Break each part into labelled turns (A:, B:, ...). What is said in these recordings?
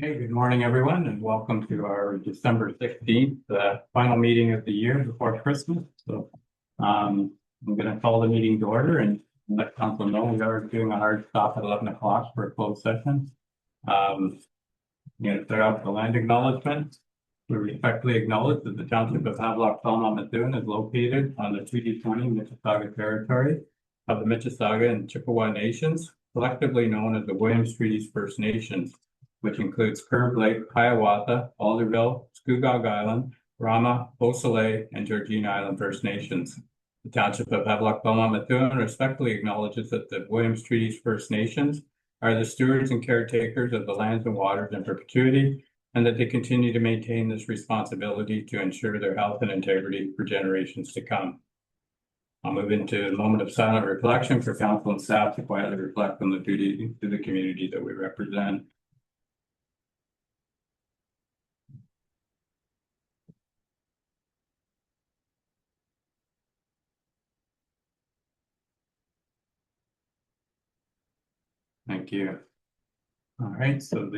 A: Hey, good morning, everyone, and welcome to our December 16th final meeting of the year before Christmas. I'm going to call the meeting to order and let council know we are doing a hard stop at 11 o'clock for a closed session. I'm going to start out with the land acknowledgement. We respectfully acknowledge that the township of Havelock-Belmont-Methuen is located on the Treaty 20 Mississauga territory of the Mississauga and Chippewa Nations, collectively known as the Williams Treaties First Nations, which includes Curve Lake, Hiawatha, Alderville, Scugog Island, Rama, Beausoleil, and Georgina Island First Nations. The Township of Havelock-Belmont-Methuen respectfully acknowledges that the Williams Treaties First Nations are the stewards and caretakers of the lands and waters in perpetuity, and that they continue to maintain this responsibility to ensure their health and integrity for generations to come. I'll move into a moment of silent reflection for council and staff to quietly reflect on the duty to the community that we represent. Thank you. All right, so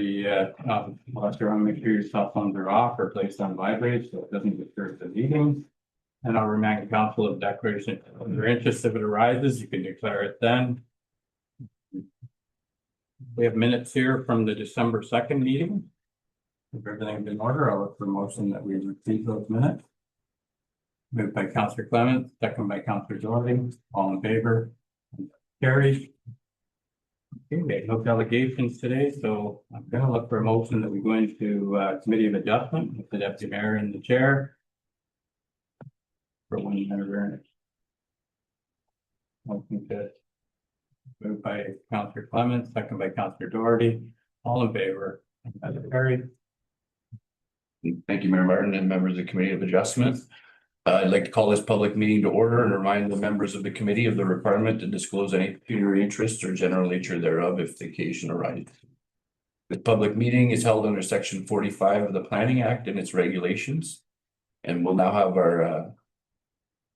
A: last year, make sure your cell phones are off or placed on vibrate so it doesn't disturb the meeting. And I'll remind council of declaration of your interest. If it arises, you can declare it then. We have minutes here from the December 2nd meeting. If everything's in order, I'll look for a motion that we receive those minutes. Moved by Councillor Clement, second by Councillor Doherty. All in favor? Carried. Okay, we have no delegations today, so I'm going to look for a motion that we go into Committee of Adjustment with the Deputy Mayor and the Chair for 1 minute variance. Motion to moved by Councillor Clement, second by Councillor Doherty. All in favor? That's carried.
B: Thank you, Mayor Martin and members of the Committee of Adjustment. I'd like to call this public meeting to order and remind the members of the committee of the requirement to disclose any pecuniary interests or general nature thereof if the occasion arises. This public meeting is held under Section 45 of the Planning Act and its regulations. And we'll now have our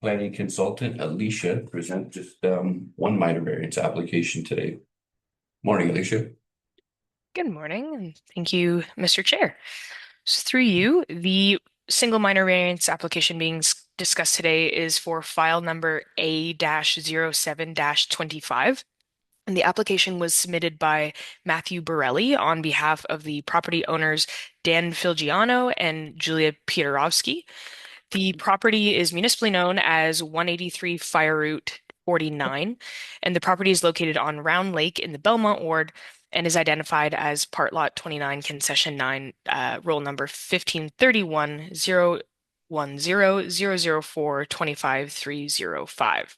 B: planning consultant, Alicia, present just one minor variance application today. Morning, Alicia.
C: Good morning, and thank you, Mr. Chair. So through you, the single minor variance application being discussed today is for file number A-07-25. And the application was submitted by Matthew Borelli on behalf of the property owners Dan Filgiano and Julia Pietrowski. The property is municipally known as 183 Fire Route 49, and the property is located on Round Lake in the Belmont Ward and is identified as Part Lot 29, Concession 9, roll number 1531 010 25305.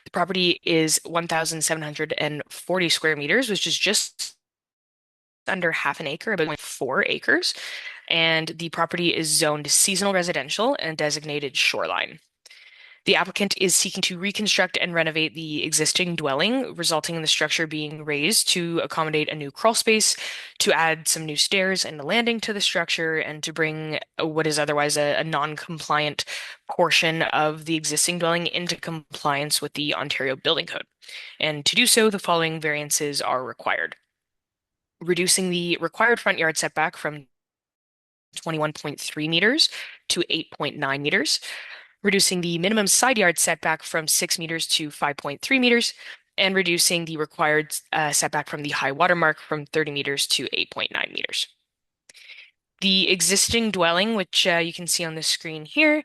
C: The property is 1,740 square meters, which is just under half an acre, about 4 acres. And the property is zoned seasonal residential and designated shoreline. The applicant is seeking to reconstruct and renovate the existing dwelling, resulting in the structure being raised to accommodate a new crawl space, to add some new stairs and a landing to the structure, and to bring what is otherwise a non-compliant portion of the existing dwelling into compliance with the Ontario Building Code. And to do so, the following variances are required. Reducing the required front yard setback from 21.3 meters to 8.9 meters, reducing the minimum side yard setback from 6 meters to 5.3 meters, and reducing the required setback from the high water mark from 30 meters to 8.9 meters. The existing dwelling, which you can see on the screen here,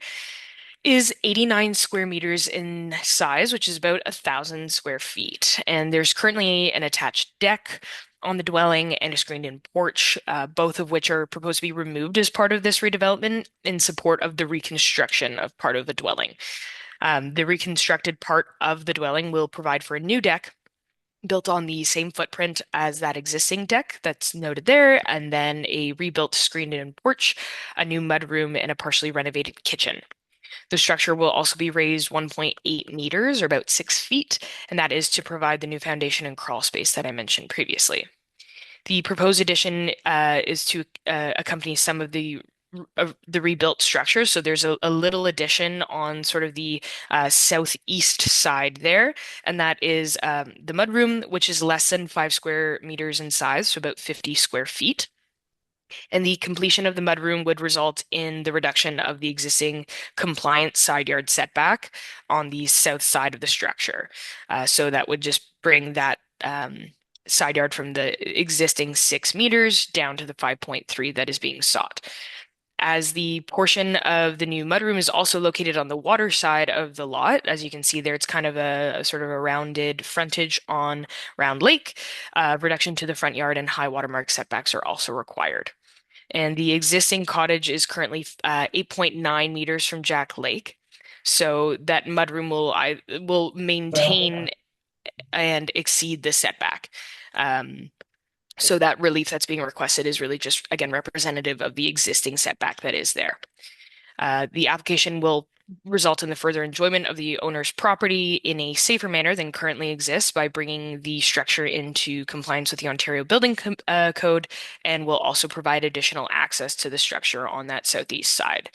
C: is 89 square meters in size, which is about 1,000 square feet. And there's currently an attached deck on the dwelling and a screened-in porch, both of which are proposed to be removed as part of this redevelopment in support of the reconstruction of part of the dwelling. The reconstructed part of the dwelling will provide for a new deck built on the same footprint as that existing deck that's noted there, and then a rebuilt screened-in porch, a new mudroom, and a partially renovated kitchen. The structure will also be raised 1.8 meters, or about 6 feet, and that is to provide the new foundation and crawl space that I mentioned previously. The proposed addition is to accompany some of the rebuilt structure. So there's a little addition on sort of the southeast side there, and that is the mudroom, which is less than 5 square meters in size, so about 50 square feet. And the completion of the mudroom would result in the reduction of the existing compliant side yard setback on the south side of the structure. So that would just bring that side yard from the existing 6 meters down to the 5.3 that is being sought. As the portion of the new mudroom is also located on the water side of the lot, as you can see there, it's kind of a sort of a rounded frontage on Round Lake. Reduction to the front yard and high watermark setbacks are also required. And the existing cottage is currently 8.9 meters from Jack Lake. So that mudroom will maintain and exceed the setback. So that relief that's being requested is really just, again, representative of the existing setback that is there. The application will result in the further enjoyment of the owner's property in a safer manner than currently exists by bringing the structure into compliance with the Ontario Building Code, and will also provide additional access to the structure on that southeast side.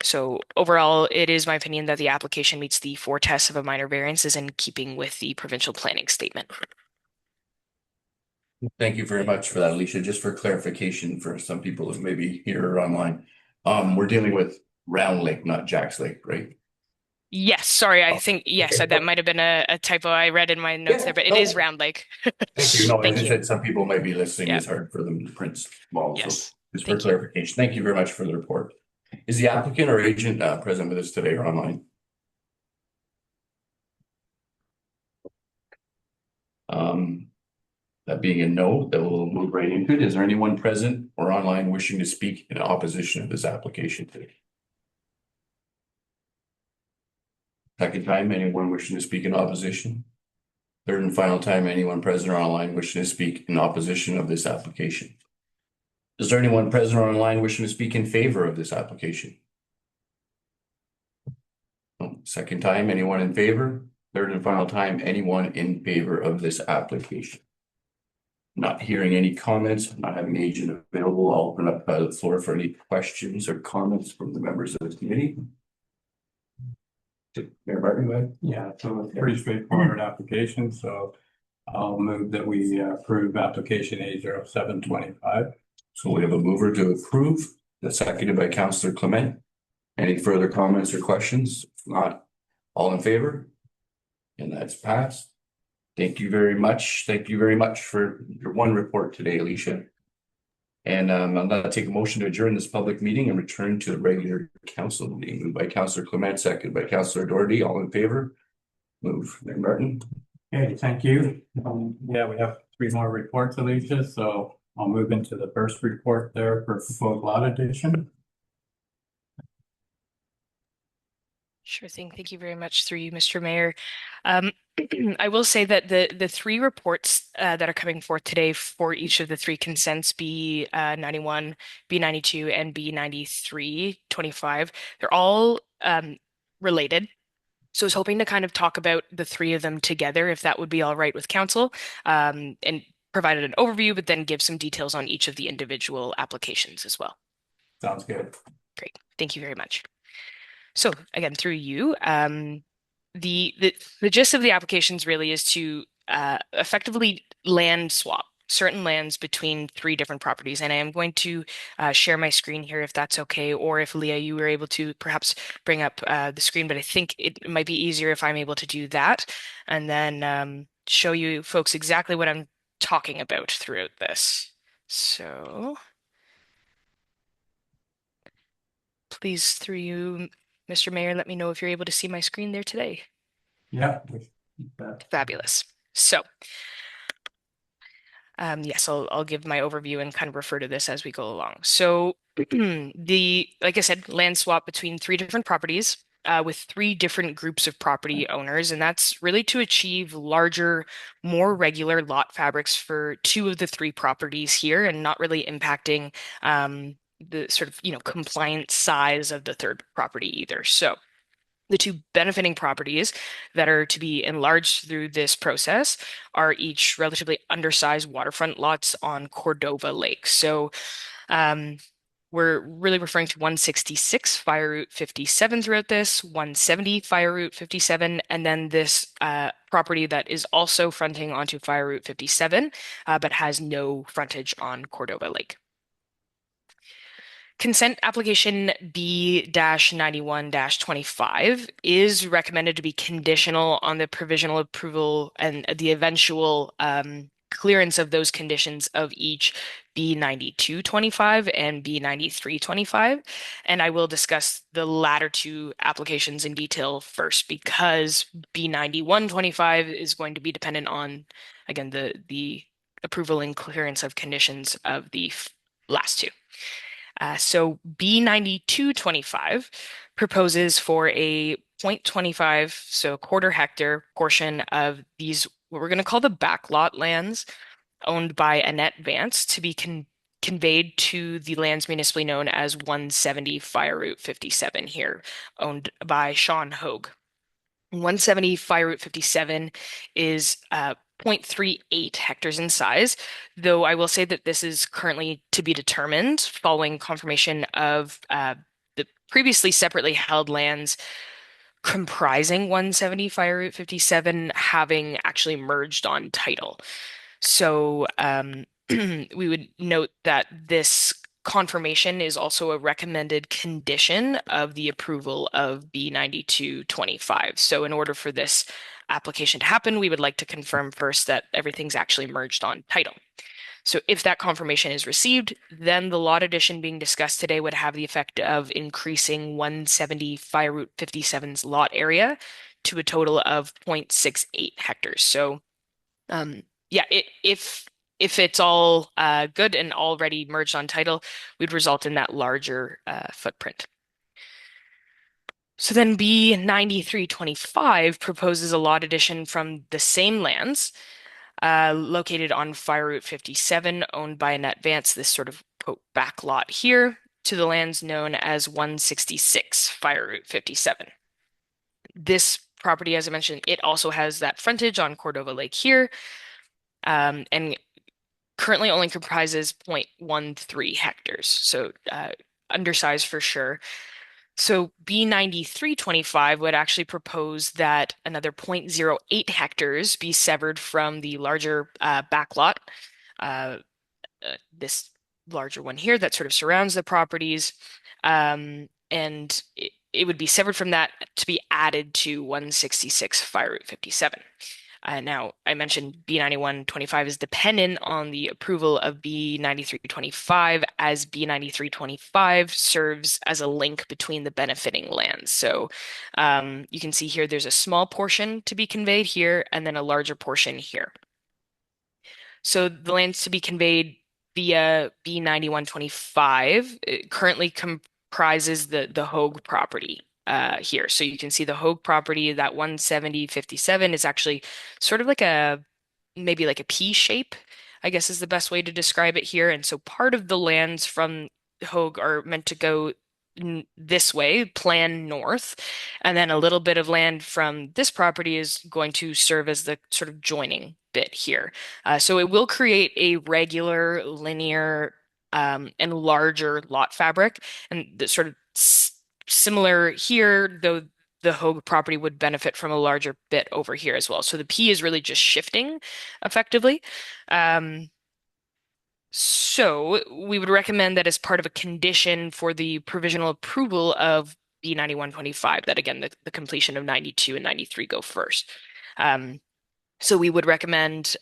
C: So overall, it is my opinion that the application meets the 4 tests of a minor variance is in keeping with the provincial planning statement.
B: Thank you very much for that, Alicia. Just for clarification for some people who may be here or online. We're dealing with Round Lake, not Jack's Lake, right?
C: Yes, sorry, I
B: Oh,
C: think, yes,
B: okay.
C: that might have been a typo I read in my notes
B: Yeah,
C: there, but it is
B: no,
C: Round Lake.
B: thank you. No, as
C: Thank
B: I
C: you.
B: said, some people might be listening.
C: Yeah,
B: It's hard for them to print small, so
C: yes,
B: just for
C: thank you.
B: clarification. Thank you very much for the report. Is the applicant or agent present with us today or online? That being a no, that will move right into it. Is there anyone present or online wishing to speak in opposition of this application today? Second time, anyone wishing to speak in opposition? Third and final time, anyone present or online wishing to speak in opposition of this application? Is there anyone present or online wishing to speak in favor of this application? No. Second time, anyone in favor? Third and final time, anyone in favor of this application? Not hearing any comments, not having an agent available, I'll open up the floor for any questions or comments from the members of the committee. Mayor Barton, go ahead.
A: Yeah, so it's a pretty straightforward application, so I'll move that we approve application A0725.
B: So we have a mover to approve, that's seconded by Councillor Clement. Any further comments or questions? If not, all in favor? And that's passed. Thank you very much. Thank you very much for your one report today, Alicia. And I'm gonna take a motion to adjourn this public meeting and return to the regular council meeting. Moved by Councillor Clement, seconded by Councillor Doherty. All in favor? Move. Mayor Martin.
A: Okay, thank you. Yeah, we have 3 more reports, Alicia, so I'll move into the first report there for proposed lot addition.
C: Sure thing. Thank you very much through you, Mr. Mayor. I will say that the 3 reports that are coming forth today for each of the 3 consents, B91, B92, and B9325, they're all related. So I was hoping to kind of talk about the 3 of them together, if that would be all right with council, and provided an overview, but then give some details on each of the individual applications as well.
A: Sounds good.
C: Great. Thank you very much. So again, through you, the gist of the applications really is to effectively land swap certain lands between 3 different properties. And I am going to share my screen here if that's okay, or if Leah, you were able to perhaps bring up the screen, but I think it might be easier if I'm able to do that and then show you folks exactly what I'm talking about throughout this. So please, through you, Mr. Mayor, let me know if you're able to see my screen there today.
A: Yeah.
C: Fabulous. So, yes, I'll give my overview and kind of refer to this as we go along. So, like I said, land swap between 3 different properties with 3 different groups of property owners, and that's really to achieve larger, more regular lot fabrics for 2 of the 3 properties here, and not really impacting the sort of compliant size of the 3rd property either. So. The 2 benefiting properties that are to be enlarged through this process are each relatively undersized waterfront lots on Cordova Lake. So we're really referring to 166 Fire Route 57 throughout this, 170 Fire Route 57, and then this property that is also fronting onto Fire Route 57, but has no frontage on Cordova Lake. Consent application B-91-25 is recommended to be conditional on the provisional approval and the eventual clearance of those conditions of each B-92-25 and B-93-25. And I will discuss the latter two applications in detail first because B-91-25 is going to be dependent on, again, the approval and clearance of conditions of the last two. So B9225 proposes for a 0.25, so a quarter hectare portion of these, what we're going to call the backlot lands owned by Annette Vance to be conveyed to the lands municipally known as 170 Fire Route 57 here, owned by Sean Hogue. 170 Fire Route 57 is 0.38 hectares in size, though I will say that this is currently to be determined following confirmation of the previously separately held lands comprising 170 Fire Route 57 having actually merged on title. So we would note that this confirmation is also a recommended condition of the approval of B9225. So in order for this application to happen, we would like to confirm first that everything's actually merged on title. So if that confirmation is received, then the lot addition being discussed today would have the effect of increasing 170 Fire Route 57's lot area to a total of 0.68 hectares. So yeah, if it's all good and already merged on title, would result in that larger footprint. So then B9325 proposes a lot addition from the same lands located on Fire Route 57, owned by Annette Vance, this sort of quote back lot here, to the lands known as 166 Fire Route 57. This property, as I mentioned, it also has that frontage on Cordova Lake here, and currently only comprises 0.13 hectares, so undersized for sure. So B9325 would actually propose that another 0.08 hectares be severed from the larger backlot, this larger one here that sort of surrounds the properties, and it would be severed from that to be added to 166 Fire Route 57. Now, I mentioned B9125 is dependent on the approval of B9325 as B9325 serves as a link between the benefiting lands. So you can see here there's a small portion to be conveyed here and then a larger portion here. So the lands to be conveyed via B9125 currently comprises the Hogue property here. So you can see the Hogue property, that 170-57 is actually sort of like maybe like a P shape, I guess is the best way to describe it here. And so part of the lands from Hogue are meant to go this way, plan north, and then a little bit of land from this property is going to serve as the sort of joining bit here. So it will create a regular, linear, and larger lot fabric, and the sort of similar here, though the Hogue property would benefit from a larger bit over here as well. So the P is really just shifting effectively. So we would recommend that as part of a condition for the provisional approval of B9125, that again, the completion of 92 and 93 go first. So we would recommend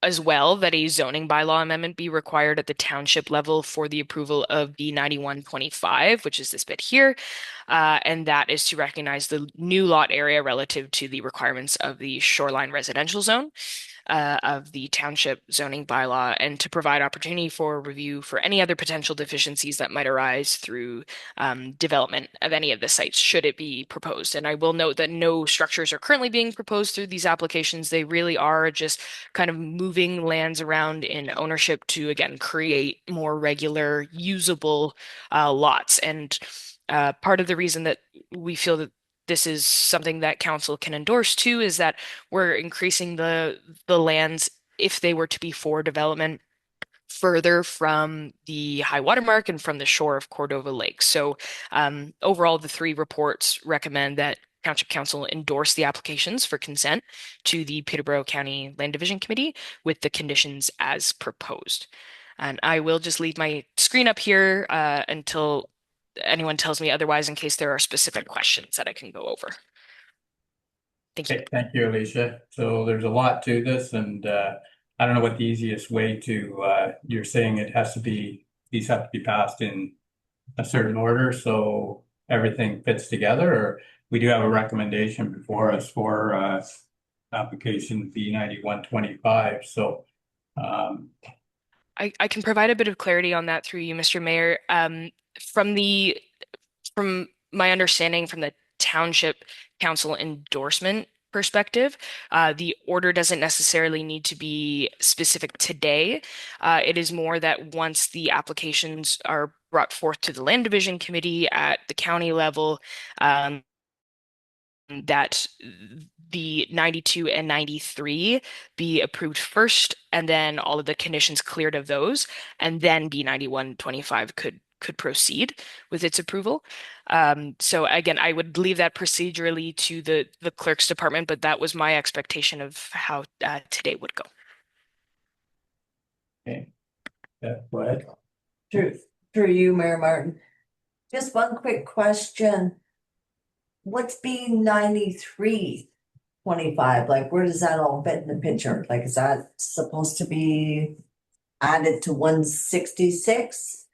C: as well that a zoning bylaw amendment be required at the township level for the approval of B9125, which is this bit here. And that is to recognize the new lot area relative to the requirements of the shoreline residential zone of the township zoning bylaw, and to provide opportunity for review for any other potential deficiencies that might arise through development of any of the sites should it be proposed. And I will note that no structures are currently being proposed through these applications. They really are just kind of moving lands around in ownership to, again, create more regular, usable lots. And part of the reason that we feel that this is something that council can endorse too is that we're increasing the lands, if they were to be for development, further from the high water mark and from the shore of Cordova Lake. So overall, the three reports recommend that Township Council endorse the applications for consent to the Peterborough County Land Division Committee with the conditions as proposed. And I will just leave my screen up here until anyone tells me otherwise in case there are specific questions that I can go over. Thank you.
A: Okay, thank you, Alicia. So there's a lot to this, and I don't know what the easiest way to, you're saying it has to be, these have to be passed in a certain order, so everything fits together, or we do have a recommendation before us for application B 9125. So
C: I can provide a bit of clarity on that through you, Mr. Mayor. From the from my understanding from the township council endorsement perspective, the order doesn't necessarily need to be specific today. It is more that once the applications are brought forth to the land division committee at the county level, that the 92 and 93 be approved first, and then all of the conditions cleared of those, and then B 9125 could proceed with its approval. So again, I would leave that procedurally to the clerk's department, but that was my expectation of how today would go.
A: okay, go ahead.
D: Through you, Mayor Martin. Just one quick question. What's B 9325? Like, where does that all fit in the picture? Like, is that supposed to be added to 166?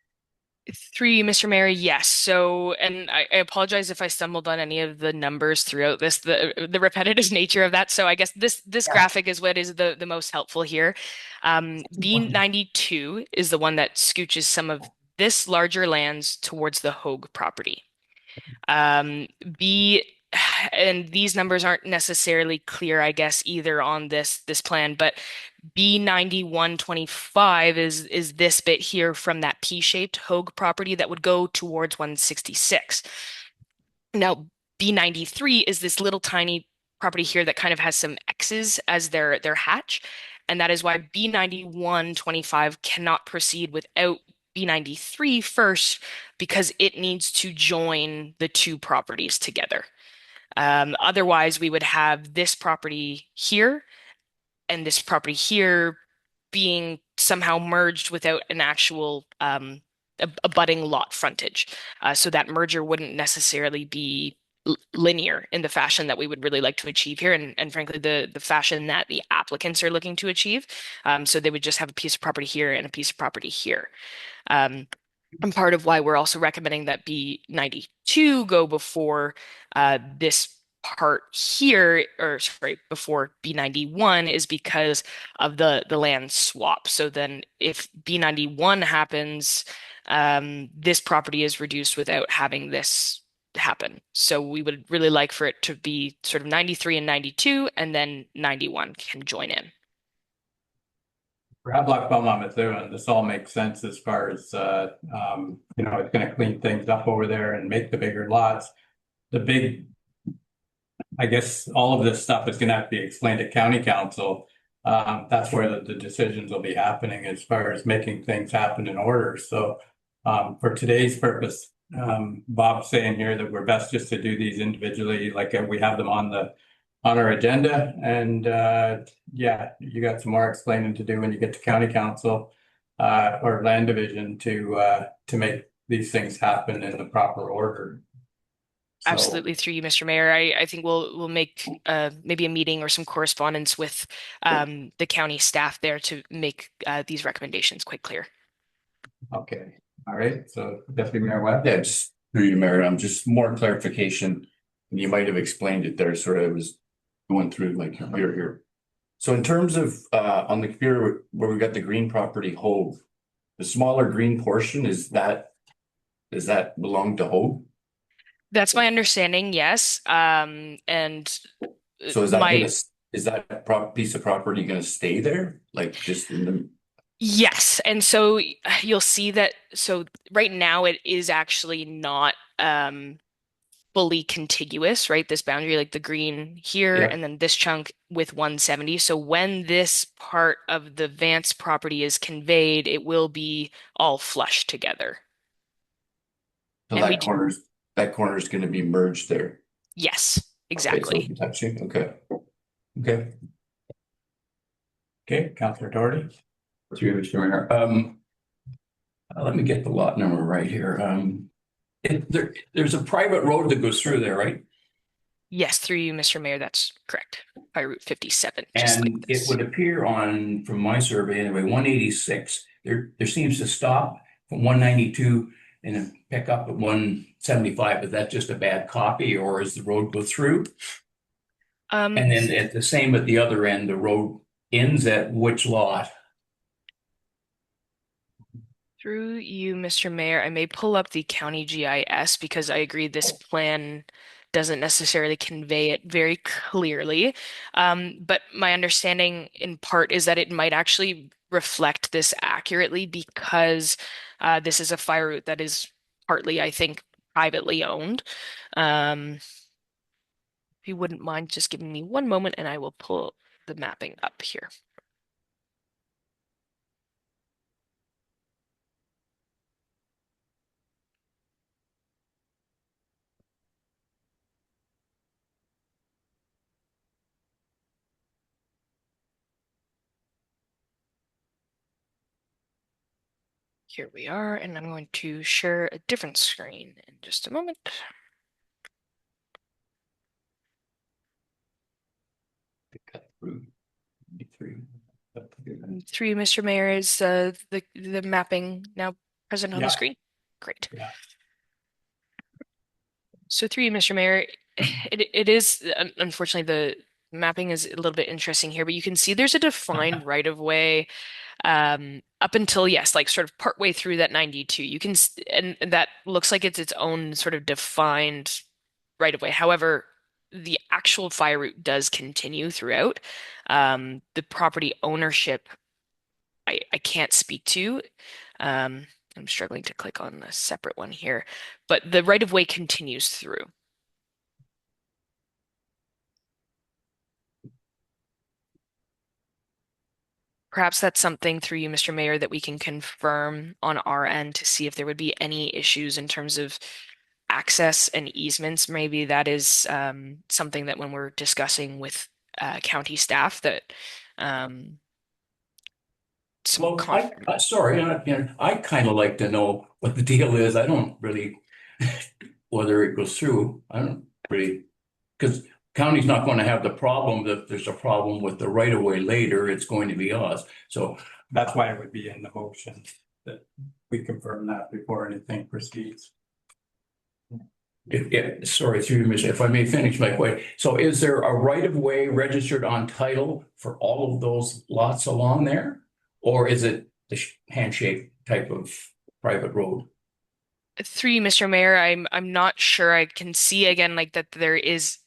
C: Through you, Mr. Mayor, yes. So, and I apologize if I stumbled on any of the numbers throughout this, the repetitive nature of that. So I guess this
D: Yeah.
C: graphic is what is the most helpful here. B92 is the one that scooches some of this larger lands towards the Hogue property. B and these numbers aren't necessarily clear, I guess, either on this plan, but B 9125 is this bit here from that P-shaped Hogue property that would go towards 166. Now, B 93 is this little tiny property here that kind of has some X's as their hatch, and that is why B 9125 cannot proceed without B 93 first, because it needs to join the two properties together. Otherwise, we would have this property here and this property here being somehow merged without an actual abutting lot frontage. So that merger wouldn't necessarily be linear in the fashion that we would really like to achieve here, and frankly, the fashion that the applicants are looking to achieve. So they would just have a piece of property here and a piece of property here. And part of why we're also recommending that B92 go before this part here, or sorry, before B91 is because of the land swap. So then if B91 happens, this property is reduced without having this happen. So we would really like for it to be sort of 93 and 92, and then 91 can join in.
A: For Havelock-Belmont-Methuen, this all makes sense as far as, you know, it's gonna clean things up over there and make the bigger lots. I guess all of this stuff is gonna have to be explained to county council. That's where the decisions will be happening as far as making things happen in order. So, for today's purpose, Bob's saying here that we're best just to do these individually, like we have them on our agenda, and yeah, you got some more explaining to do when you get to county council or land division to make these things happen in the proper order. So,
C: Absolutely, through you, Mr. Mayor. I think we'll make maybe a meeting or some correspondence with the county staff there to make these recommendations quite clear.
A: okay, all right. So Deputy Mayor Webb.
B: Yeah, just through you, Mayor, just more clarification. You might have explained it there, sort of was going through my computer here. So in terms of on the computer where we got the green property Hogue, the smaller green portion, does that belong to Hogue?
C: That's my understanding, yes. And
B: So is that piece of property gonna stay there? Like just in the
C: yes, and so you'll see that. So right now it is actually not fully contiguous, right? This boundary, like the green here,
B: Yeah.
C: and then this chunk with 170. So when this part of the Vance property is conveyed, it will be all flushed together.
B: So
C: And
B: that corner's gonna be merged there.
C: yes,
B: Okay, so
C: exactly.
B: it'll be touching. Okay.
A: Okay, Councillor Doherty.
E: Through you, Mr. Mayor.
B: Let me get the lot number right here. There's a private road that goes through there, right?
C: Yes, through you, Mr. Mayor, that's correct. By Route 57, just like
B: And it
C: this.
B: would appear on, from my survey anyway, 186. There seems to stop from 192 and then pick up at 175. Is that just a bad copy, or is the road go through? And then at the same at the other end, the road ends at which lot?
C: Through you, Mr. Mayor, I may pull up the county GIS because I agree this plan doesn't necessarily convey it very clearly. But my understanding in part is that it might actually reflect this accurately because this is a fire route that is partly, I think, privately owned. If you wouldn't mind just giving me one moment and I will pull the mapping up here. Here we are, and I'm going to share a different screen in just a moment.
B: Cut through 3.
C: Through you, Mr. Mayor, is the mapping now present on the
A: Yeah.
C: screen? Great.
A: Yeah.
C: So through you, Mr. Mayor, it is unfortunately the mapping is a little bit interesting here, but you can see there's a defined right of way up until yes, like sort of partway through that 92. You can and that looks like it's its own sort of defined right of way. However, the actual fire route does continue throughout. The property ownership I can't speak to. Um, I'm struggling to click on a separate one here, but the right of way continues through. Perhaps that's something through you, Mr. Mayor, that we can confirm on our end to see if there would be any issues in terms of access and easements. Maybe that is something that when we're discussing with county staff that some
B: Well,
C: conf
B: sorry, I kind of like to know what the deal is. I don't really, whether it goes through, I don't really, because county's not going to have the problem that if there's a problem with the right of way later, it's going to be us. So
A: That's why it would be in the motion that we confirm that before anything proceeds.
B: sorry, through you, Mr. If I may finish my question. So is there a right of way registered on title for all of those lots along there? Or is it the handshake type of private road?
C: through you, Mr. Mayor, I'm not sure. I can see again like that there is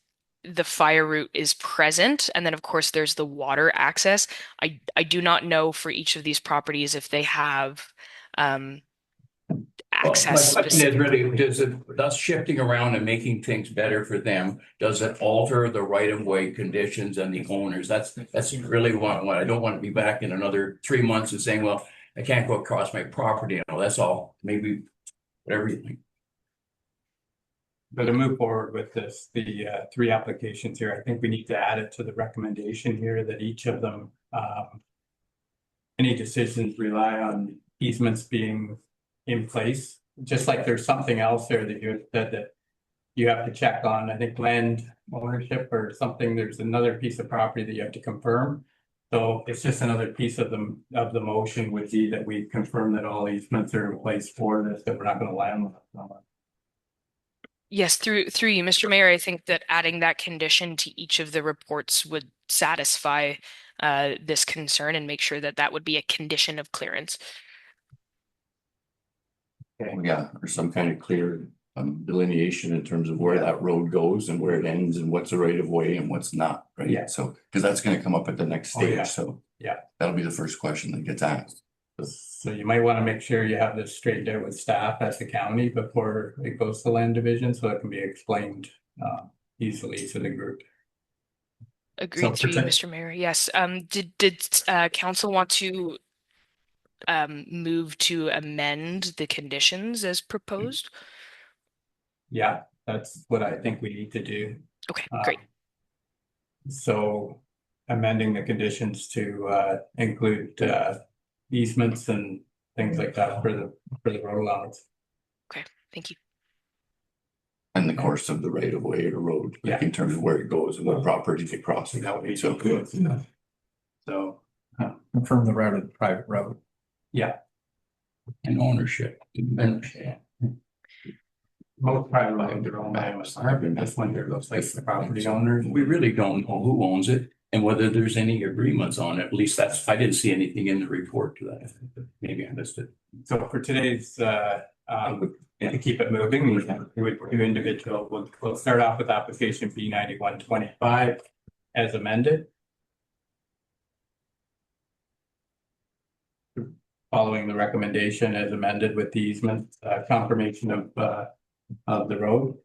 C: the fire route is present, and then of course there's the water access. I do not know for each of these properties if they have um,
B: Well, my
C: access
B: question is
C: specifically.
B: really, does it, thus shifting around and making things better for them, does it alter the right of way conditions and the owners? That's really what I don't want to be back in another 3 months and saying, well, I can't go across my property. You know, that's all. Maybe whatever you think.
A: But to move forward with this, the three applications here, I think we need to add it to the recommendation here that each of them, any decisions rely on easements being in place. Just like there's something else there that you had said that you have to check on, I think land ownership or something, there's another piece of property that you have to confirm. So it's just another piece of the motion would be that we confirm that all easements are in place for this, that we're not going to land on.
C: Yes, through you, Mr. Mayor, I think that adding that condition to each of the reports would satisfy this concern and make sure that that would be a condition of clearance.
B: Yeah, or some kind of clear delineation in terms of where that road goes and where it ends and what's the right of way and what's not, right?
A: Yeah.
B: So, because that's going to come up at the next
A: Oh, yeah.
B: stage. So
A: Yeah.
B: that'll be the first question that gets asked.
A: So you might want to make sure you have this straightened out with staff at the county before it goes to land division, so it can be explained easily to the group.
C: Agreed through you, Mr. Mayor. Yes. Did council want to move to amend the conditions as proposed?
A: Yeah, that's what I think we need to do.
C: Okay, great.
A: So amending the conditions to include easements and things like that for the road allowance.
C: Thank you.
B: And the course of the right of way or road, like in terms of where it goes and what properties it crosses.
A: That would be
B: So
A: good. So,
E: Confirm the route of the private road.
A: yeah,
E: And ownership.
A: most private roads are owned by us. This one here looks like the property owners.
E: We really don't know who owns it and whether there's any agreements on it. At least I didn't see anything in the report to that. Maybe I missed it.
A: So for today's, to keep it moving, we would do individual, we'll start off with application B 9125 as amended. Following the recommendation as amended with the easement, confirmation of the road.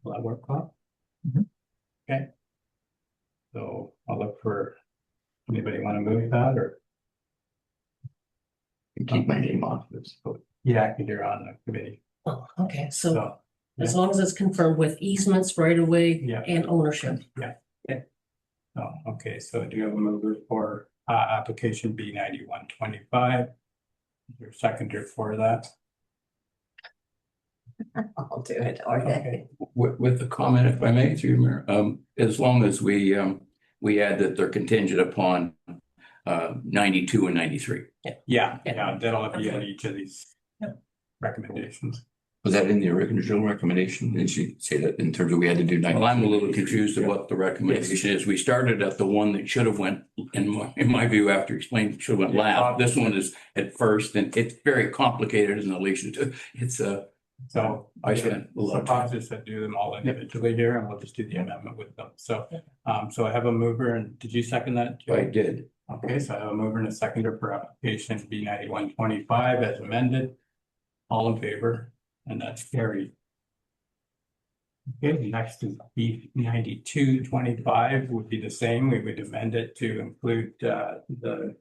A: Will that work, Bob? Okay. So I'll look for, anybody want to move that or?
B: keep my name off this.
A: Yeah, you're on the committee.
F: Oh, okay, so
A: So,
F: as long as it's confirmed with easements right away
A: Yeah.
F: and ownership.
A: oh, okay, so do you have a mover for application B 9125? Your seconder for that?
D: I'll do it, okay.
A: Okay.
E: With the comment, if I may, through Mayor, as long as we add that they're contingent upon 92 and 93.
A: Yeah, that'll be in each of these recommendations.
B: Was that in the original recommendation? Did she say that in terms of we had to do?
E: Well, I'm a little confused of what the recommendation is. We started at the one that should have went, in my view, after explaining, should have went last. This one is at first, and it's very complicated in relation to, it's
A: So
E: I spent a lot
A: so
E: of
A: Bob
E: time.
A: just said do them all individually here and we'll just do the amendment with them. So, so I have a mover and did you second that? Joe?
E: I did.
A: Okay, so I have a mover and a seconder for application B 9125 as amended. All in favor, and that's carried. Okay, next is B 9225 would be the same. We would amend it to include the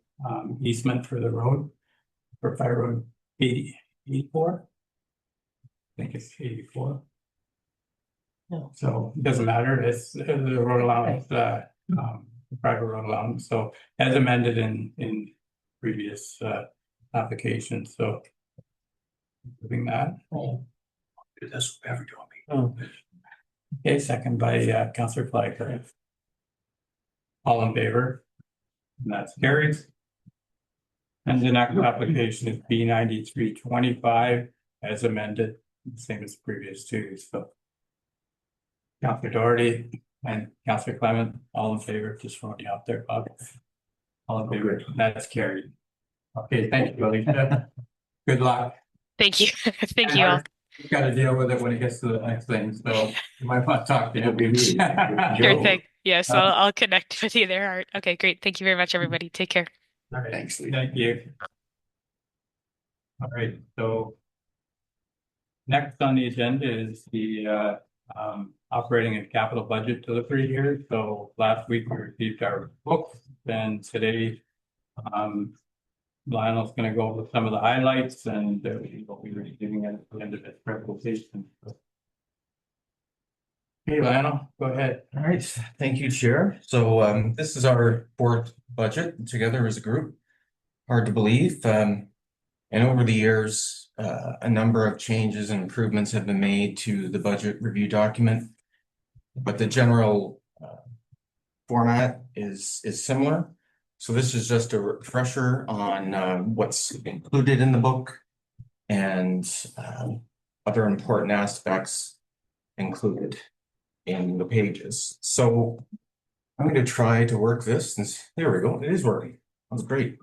A: easement for the road for Fire Road 84. I think it's 84.
F: No.
A: So it doesn't matter. It's the road allowance, private road allowance. So as amended in previous applications. So moving that.
E: That's what ever doing me.
A: Okay, second by Councillor Flagler. All in favor? And that's carried. And the next application is B 9325 as amended, same as previous two. So Councillor Doherty and Councillor Clement, all in favor, just throwing you out there, Bob. All in favor, that's carried. Okay, thank you, Alicia. Good luck.
C: Thank you. Thank you all.
A: You've got to deal with it when it gets to the next thing, so you might want to talk to him.
C: Sure thing. Yes, I'll connect with you there, Art. Okay, great. Thank you very much, everybody. Take care.
A: All right,
B: Thanks, Lee.
A: thank you. All right, so next on the agenda is the operating and capital budget delivery here. So last week we received our books, and today Lionel's going to go over some of the highlights and what we were giving at the end of his presentation. Hey, Lionel, go ahead.
G: All right, thank you, Chair. So this is our fourth budget together as a group. Hard to believe. And over the years, a number of changes and improvements have been made to the budget review document. But the general format is similar. So this is just a refresher on what's included in the book and other important aspects included in the pages. So I'm going to try to work this. And there we go. It is working. That's great.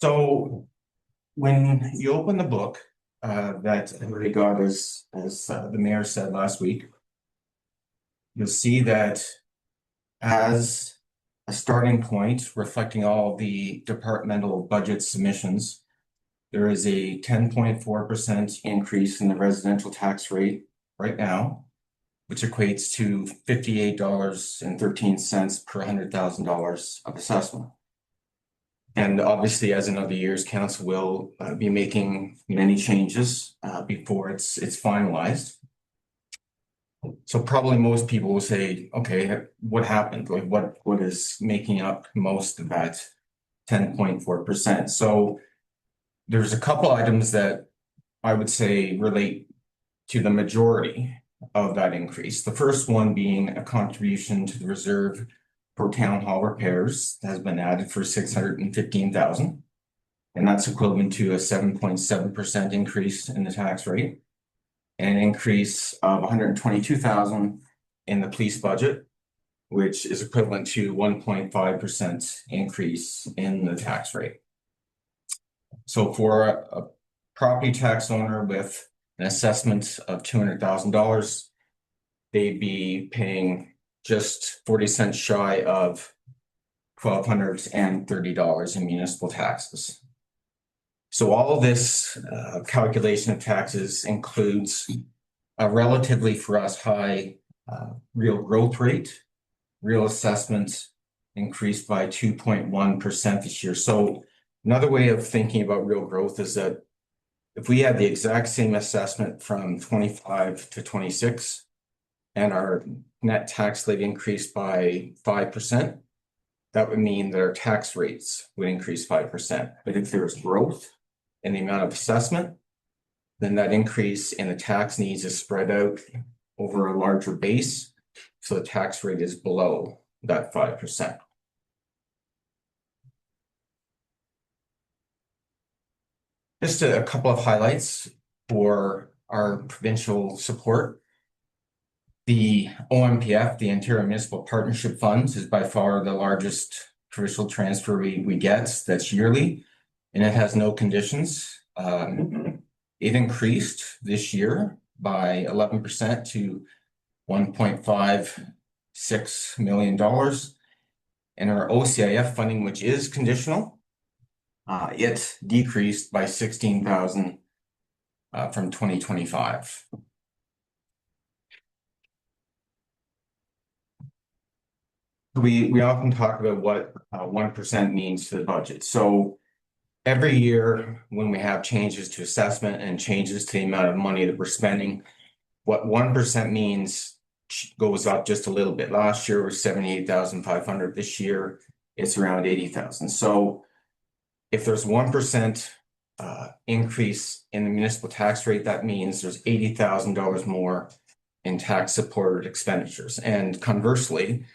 G: So when you open the book that everybody got, as the mayor said last week, you'll see that as a starting point, reflecting all the departmental budget submissions, there is a 10.4% increase in the residential tax rate right now, which equates to $58.13 per $100,000 of assessment. And obviously, as in other years, council will be making many changes before it's finalized. So probably most people will say, okay, what happened? Like what is making up most of that 10.4%. So there's a couple items that I would say relate to the majority of that increase. The first one being a contribution to the reserve for town hall repairs has been added for $615,000. And that's equivalent to a 7.7% increase in the tax rate. And an increase of 122,000 in the police budget, which is equivalent to 1.5% increase in the tax rate. So for a property tax owner with an assessment of $200,000, they'd be paying just 40 cents shy of $1,230 in municipal taxes. So all of this calculation of taxes includes a relatively for us high real growth rate. Real assessments increased by 2.1% this year. So another way of thinking about real growth is that if we had the exact same assessment from 25 to 26 and our net tax rate increased by 5%, that would mean that our tax rates would increase 5%. But if there's growth in the amount of assessment, then that increase in the tax needs is spread out over a larger base. So the tax rate is below that 5%. Just a couple of highlights for our provincial support. The OMPF, the Ontario Municipal Partnership Funds, is by far the largest provincial transfer we get. That's yearly, and it has no conditions. It increased this year by 11% to $1.56 million. And our OCIF funding, which is conditional, it decreased by 16,000 from 2025. We often talk about what 1% means to the budget. So every year when we have changes to assessment and changes to the amount of money that we're spending, what 1% means goes up just a little bit. Last year was 78,500. This year it's around 80,000. So if there's 1% increase in the municipal tax rate, that means there's $80,000 more in tax supported expenditures. And conversely,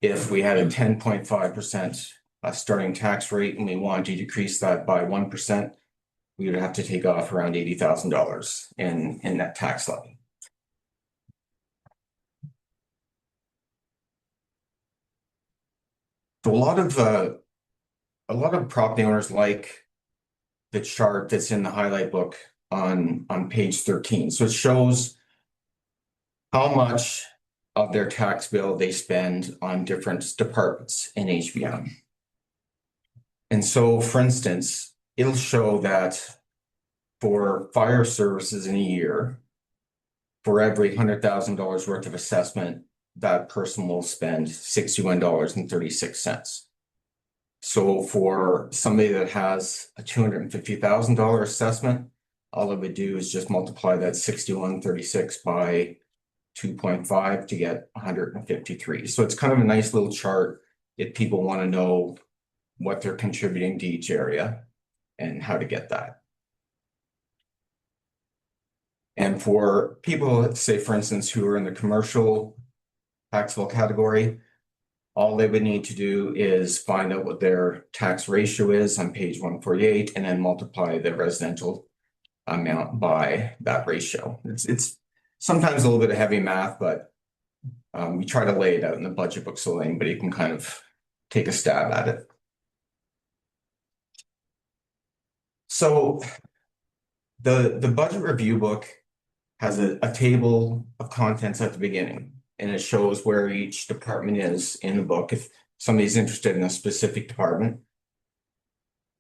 G: if we had a 10.5% starting tax rate and we wanted to decrease that by 1%, we would have to take off around $80,000 in that tax levy. So a lot of property owners like the chart that's in the highlight book on page 13. So it shows how much of their tax bill they spend on different departments in HBM. And so, for instance, it'll show that for fire services in a year, for every $100,000 worth of assessment, that person will spend $61.36. So for somebody that has a $250,000 assessment, all it would do is just multiply that 61.36 by 2.5 to get 153. So it's kind of a nice little chart if people want to know what they're contributing to each area and how to get that. And for people, say, for instance, who are in the commercial taxable category, all they would need to do is find out what their tax ratio is on page 148 and then multiply the residential amount by that ratio. It's sometimes a little bit of heavy math, but we try to lay it out in the budget book so anybody can kind of take a stab at it. So the budget review book has a table of contents at the beginning, and it shows where each department is in the book if somebody's interested in a specific department.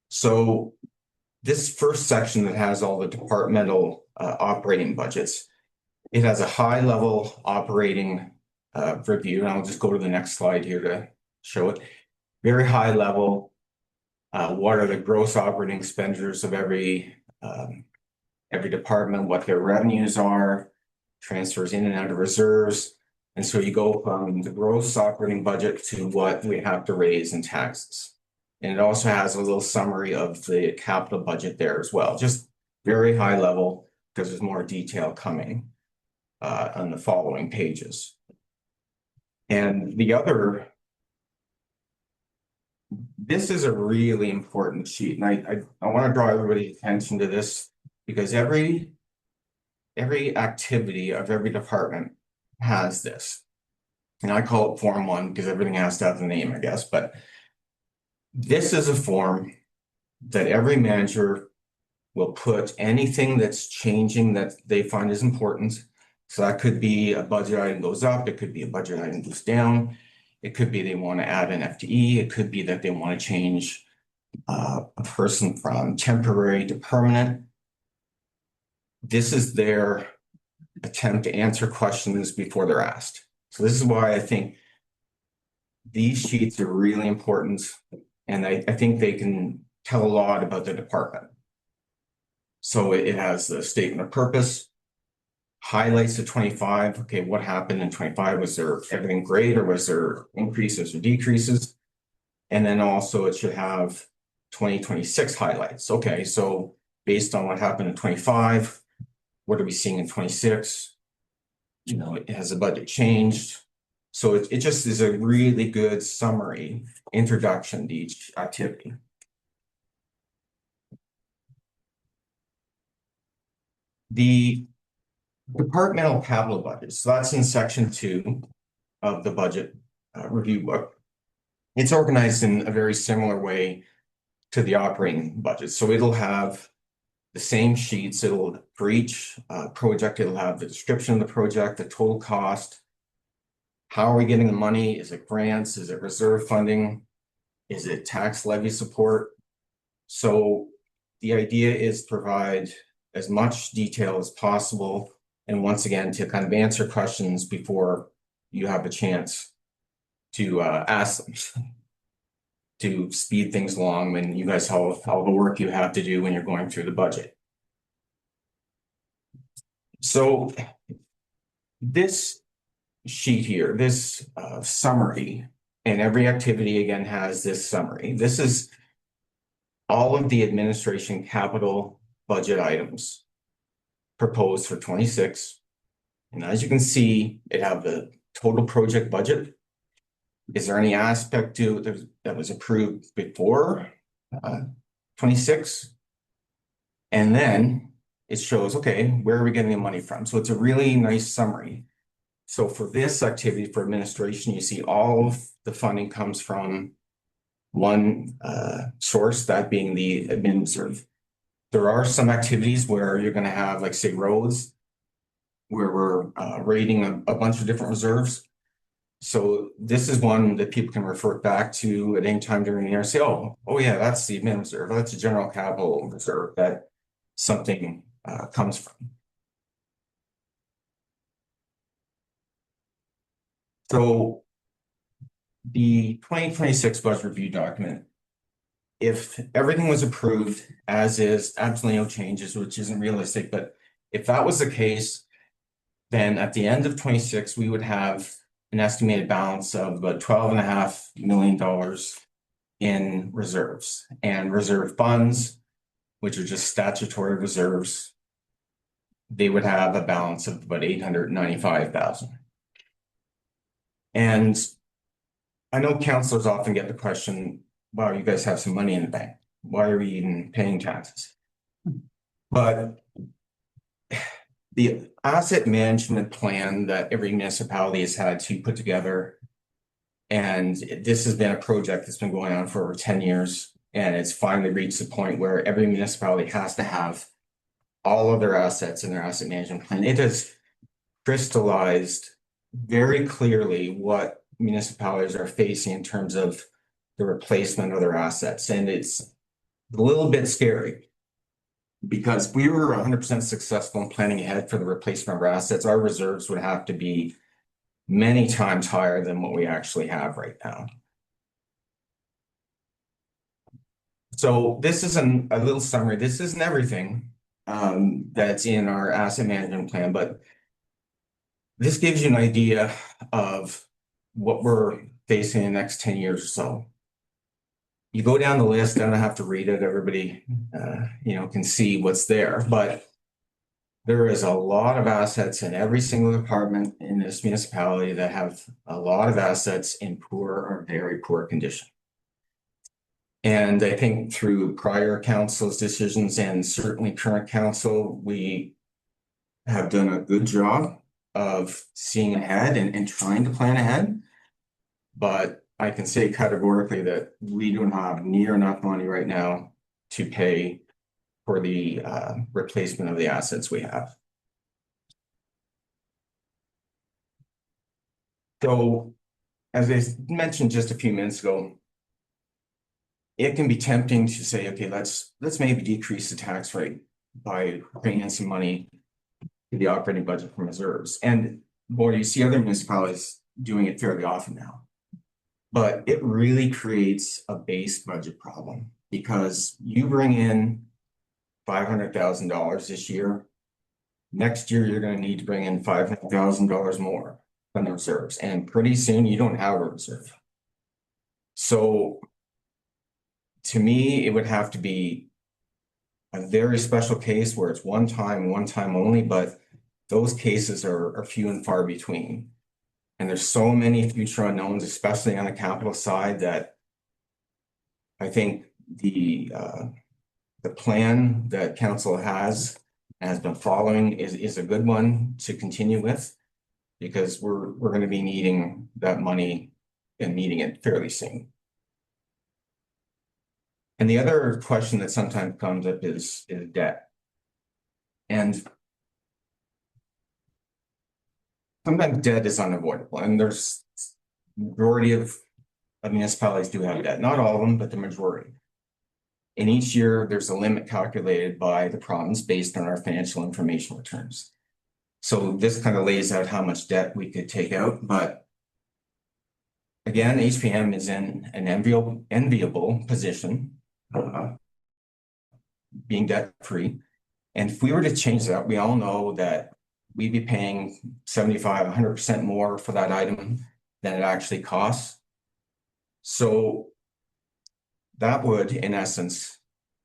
G: So this first section that has all the departmental operating budgets, it has a high level operating review, and I'll just go to the next slide here to show it. Very high level. What are the gross operating expenditures of every department, what their revenues are, transfers in and out of reserves. And so you go from the gross operating budget to what we have to raise in taxes. And it also has a little summary of the capital budget there as well, just very high level, because there's more detail coming on the following pages. And this is a really important sheet, and I want to draw everybody's attention to this because every activity of every department has this. And I call it Form 1 because everything has to have a name, I guess, but this is a form that every manager will put anything that's changing that they find is important. So that could be a budget item goes up, it could be a budget item goes down, it could be they want to add an FTE, it could be that they want to change a person from temporary to permanent. This is their attempt to answer questions before they're asked. So this is why I think these sheets are really important, and I think they can tell a lot about the department. So it has the statement of purpose, highlights the 25. Okay, what happened in 25? Was there everything great, or was there increases or decreases? And then also it should have 2026 highlights. Okay, so based on what happened in 25, what are we seeing in 26? You know, it has a budget changed. So it just is a really good summary introduction to each activity. The departmental capital budget, so that's in section 2 of the budget review book. It's organized in a very similar way to the operating budget. So it'll have the same sheets. It'll, for each project, it'll have the description of the project, the total cost. How are we getting the money? Is it grants? Is it reserve funding? Is it tax levy support? So the idea is to provide as much detail as possible. And once again, to kind of answer questions before you have a chance to ask them, to speed things along when you guys have all the work you have to do when you're going through the budget. So this sheet here, this summary, and every activity again has this summary. This is all of the administration capital budget items proposed for 26. And as you can see, it have the total project budget. Is there any aspect to it that was approved before 26? And then it shows, okay, where are we getting the money from? So it's a really nice summary. So for this activity for administration, you see all of the funding comes from one source, that being the admin reserve. There are some activities where you're going to have, like, say, roads, where we're rating a bunch of different reserves. So this is one that people can refer back to at any time during the year and say, oh yeah, that's the admin reserve. That's a general capital reserve that something comes from. So the 2026 budget review document, if everything was approved as is, absolutely no changes, which isn't realistic, but if that was the case, then at the end of 26, we would have an estimated balance of about $12.5 million in reserves, and reserve funds, which are just statutory reserves, they would have a balance of about $895,000. And I know councillors often get the question, wow, you guys have some money in the bank. Why are we even paying taxes? But the asset management plan that every municipality has had to put together, and this has been a project that's been going on for over 10 years, and it's finally reached the point where every municipality has to have all of their assets in their asset management plan. It has crystallized very clearly what municipalities are facing in terms of the replacement of their assets. And it's a little bit scary, because if we were 100% successful in planning ahead for the replacement of our assets, our reserves would have to be many times higher than what we actually have right now. So this is a little summary. This isn't everything that's in our asset management plan, but this gives you an idea of what we're facing in the next 10 years or so. you go down the list, I don't have to read it, everybody, can see what's there, but there is a lot of assets in every single department in this municipality that have a lot of assets in poor or very poor condition. And I think through prior council's decisions and certainly current council, we have done a good job of seeing ahead and trying to plan ahead. But I can say categorically that we don't have near enough money right now to pay for the replacement of the assets we have. So, as I mentioned just a few minutes ago, it can be tempting to say, okay, let's maybe decrease the tax rate by bringing in some money to the operating budget from reserves. And boy, you see other municipalities doing it fairly often now. But it really creates a base budget problem because you bring in $500,000 this year. Next year, you're going to need to bring in $500,000 more from the reserves. And pretty soon you don't have a reserve. So to me, it would have to be a very special case where it's one time only, but those cases are few and far between. And there's so many future unknowns, especially on the capital side, that I think the plan that council has been following is a good one to continue with, because we're going to be needing that money and needing it fairly soon. And the other question that sometimes comes up is debt. And sometimes debt is unavoidable, and there's majority of municipalities do have debt. Not all of them, but the majority. And each year there's a limit calculated by the province based on our financial information returns. So this kind of lays out how much debt we could take out. But again, HPM is in an enviable position, being debt free. And if we were to change that, we all know that we'd be paying 75, 100% more for that item than it actually costs. So that would, in essence,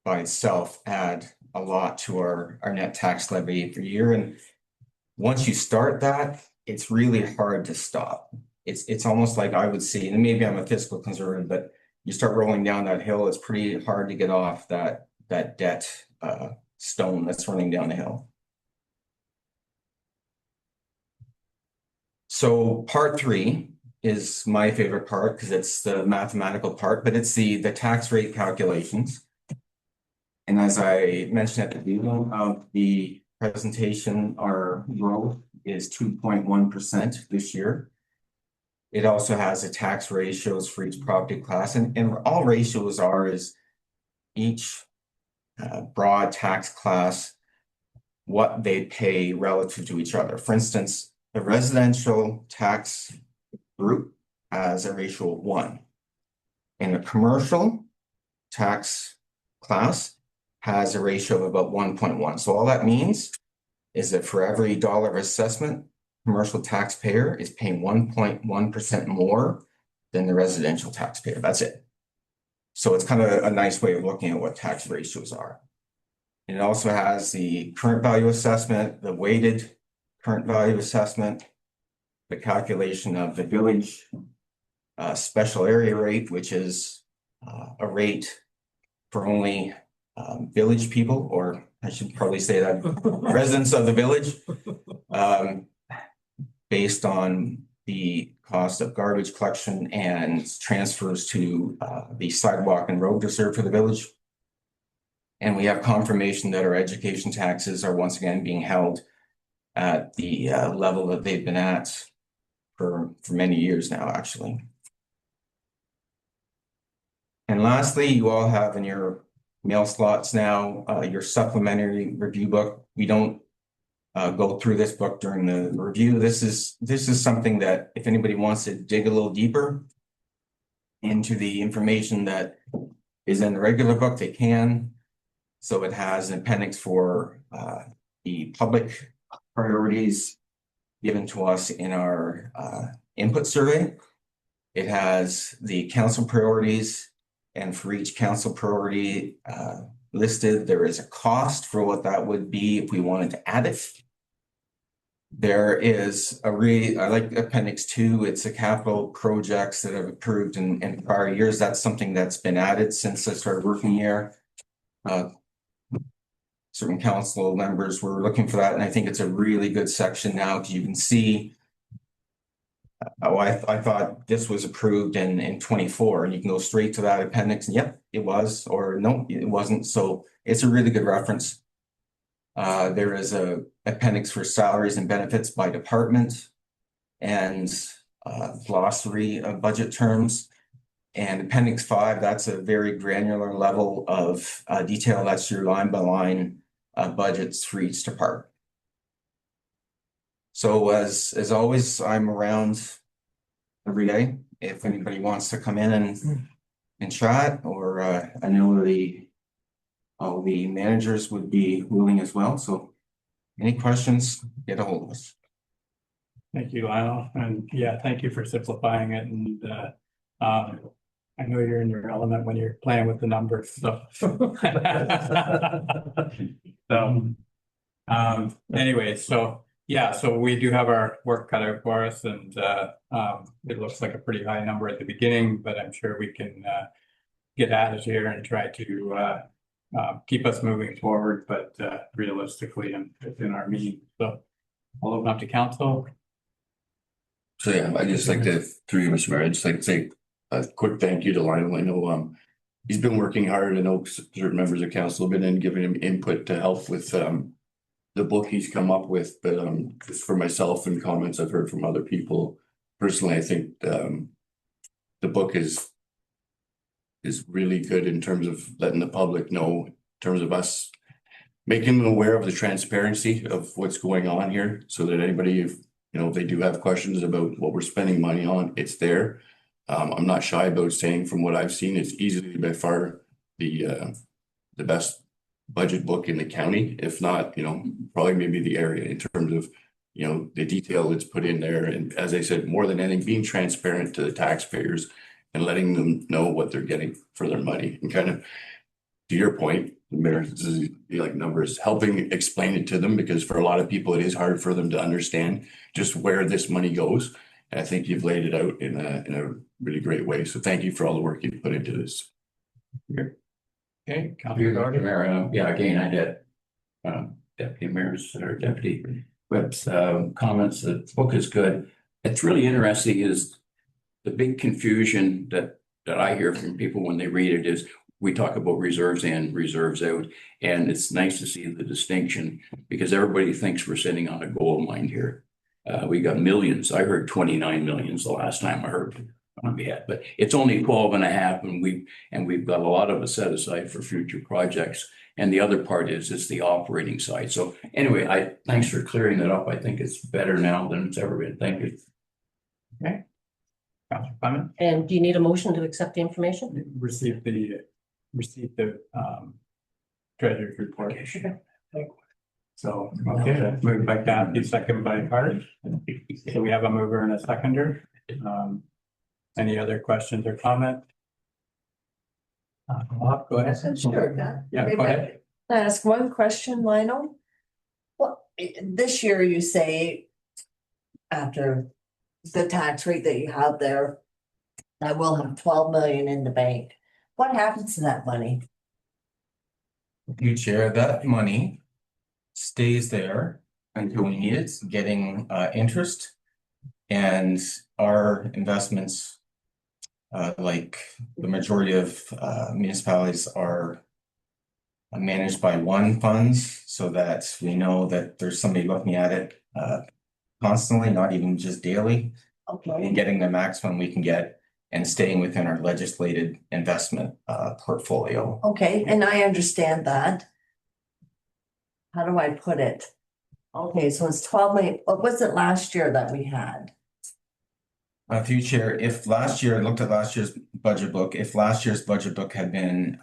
G: by itself, add a lot to our net tax levy every year. And once you start that, it's really hard to stop. It's almost like I would see, and maybe I'm a fiscal conservative, but you start rolling down that hill, it's pretty hard to get off that debt stone that's running down the hill. So part 3 is my favorite part because it's the mathematical part, but it's the tax rate calculations. And as I mentioned at the beginning of the presentation, our growth is 2.1% this year. It also has a tax ratios for each property class, and all ratios is each broad tax class, what they pay relative to each other. For instance, the residential tax group has a ratio of 1. And the commercial tax class has a ratio of about 1.1. So all that means is that for every dollar of assessment, commercial taxpayer is paying 1.1% more than the residential taxpayer. That's it. So it's kind of a nice way of looking at what tax ratios are. And it also has the current value assessment, the weighted current value assessment, the calculation of the village special area rate, which is a rate for only village people, or I should probably say that residents of the village, based on the cost of garbage collection and transfers to the sidewalk and road reserve for the village. And we have confirmation that our education taxes are once again being held at the level that they've been at for many years now, actually. And lastly, you all have in your mail slots now your supplementary review book. We don't go through this book during the review. This is something that if anybody wants to dig a little deeper into the information that is in the regular book, they can. So it has an appendix for the public priorities given to us in our input survey. It has the council priorities And for each council priority listed, there is a cost for what that would be if we wanted to add it. There is I like appendix 2, it's a capital projects that have approved in prior years. That's something that's been added since I started working here. Certain council members were looking for that, and I think it's a really good section now because you can see. I thought this was approved in 24, and you can go straight to that appendix, and yep, it was, or no, it wasn't. So it's a really good reference. There is a appendix for salaries and benefits by department and glossary of budget terms. And appendix 5, that's a very granular level of detail. That's your line by line budgets for each department. So as always, I'm around every day. If anybody wants to come in and chat, or I know all the managers would be willing as well. So any questions, get a hold of us.
A: Thank you, Lionel, and yeah, thank you for simplifying it. And I know you're in your element when you're playing with the numbers, so. Anyway, so yeah, so we do have our work cut out for us, and it looks like a pretty high number at the beginning, but I'm sure we can get at it here and try to keep us moving forward, but realistically and within our meeting. So I'll open up to council.
B: So yeah, I just like to, through you, Mr. Mayor, I'd just like to say a quick thank you to Lionel. I know he's been working hard. I know certain members of council have been in giving him input to help with the book he's come up with, but just for myself and comments I've heard from other people, personally, I think the book is really good in terms of letting the public know, in terms of us making them aware of the transparency of what's going on here, so that anybody, if they do have questions about what we're spending money on, it's there. I'm not shy about saying, from what I've seen, it's easily by far the best budget book in the county, if not, probably maybe the area, in terms of, the detail that's put in there. And as I said, more than anything, being transparent to the taxpayers and letting them know what they're getting for their money. And kind of, to your point, the mayor, this is like numbers, helping explain it to them, because for a lot of people, it is hard for them to understand just where this money goes. And I think you've laid it out in a really great way. So thank you for all the work you put into this.
A: Okay, Councilor
E: Mayor, yeah, again, I did deputy mayor's or deputy Whip's comments. The book is good. It's really interesting is the big confusion that I hear from people when they read it is we talk about reserves in, reserves out, and it's nice to see the distinction, because everybody thinks we're sitting on a gold mine here. We got millions. I heard 29 millions the last time I heard we had, but it's only 12.5, and we've got a lot of it set aside for future projects. And the other part is it's the operating side. So anyway, thanks for clearing that up. I think it's better now than it's ever been. Thank you.
A: Okay. Councilor Clement,
F: And do you need a motion to accept the information?
A: receive the treasurer's report. So, okay, let's move back down to second by Carter. So we have a mover and a seconder. Any other questions or comments? Bob, go ahead.
D: Sure.
A: Yeah, go ahead.
D: Can I ask one question, Lionel? Well, this year you say, after the tax rate that you have there, I will have 12 million in the bank. What happens to that money?
G: You share that money stays there until we need it, getting interest. And our investments, like the majority of municipalities, are managed by one funds, so that we know that there's somebody looking at it constantly, not even just daily,
D: Okay.
G: and getting the maximum we can get and staying within our legislated investment portfolio.
D: Okay, and I understand that. How do I put it? Okay, so it's 12 million. What was it last year that we had?
G: Through chair, if last year, I looked at last year's budget book, if last year's budget book had been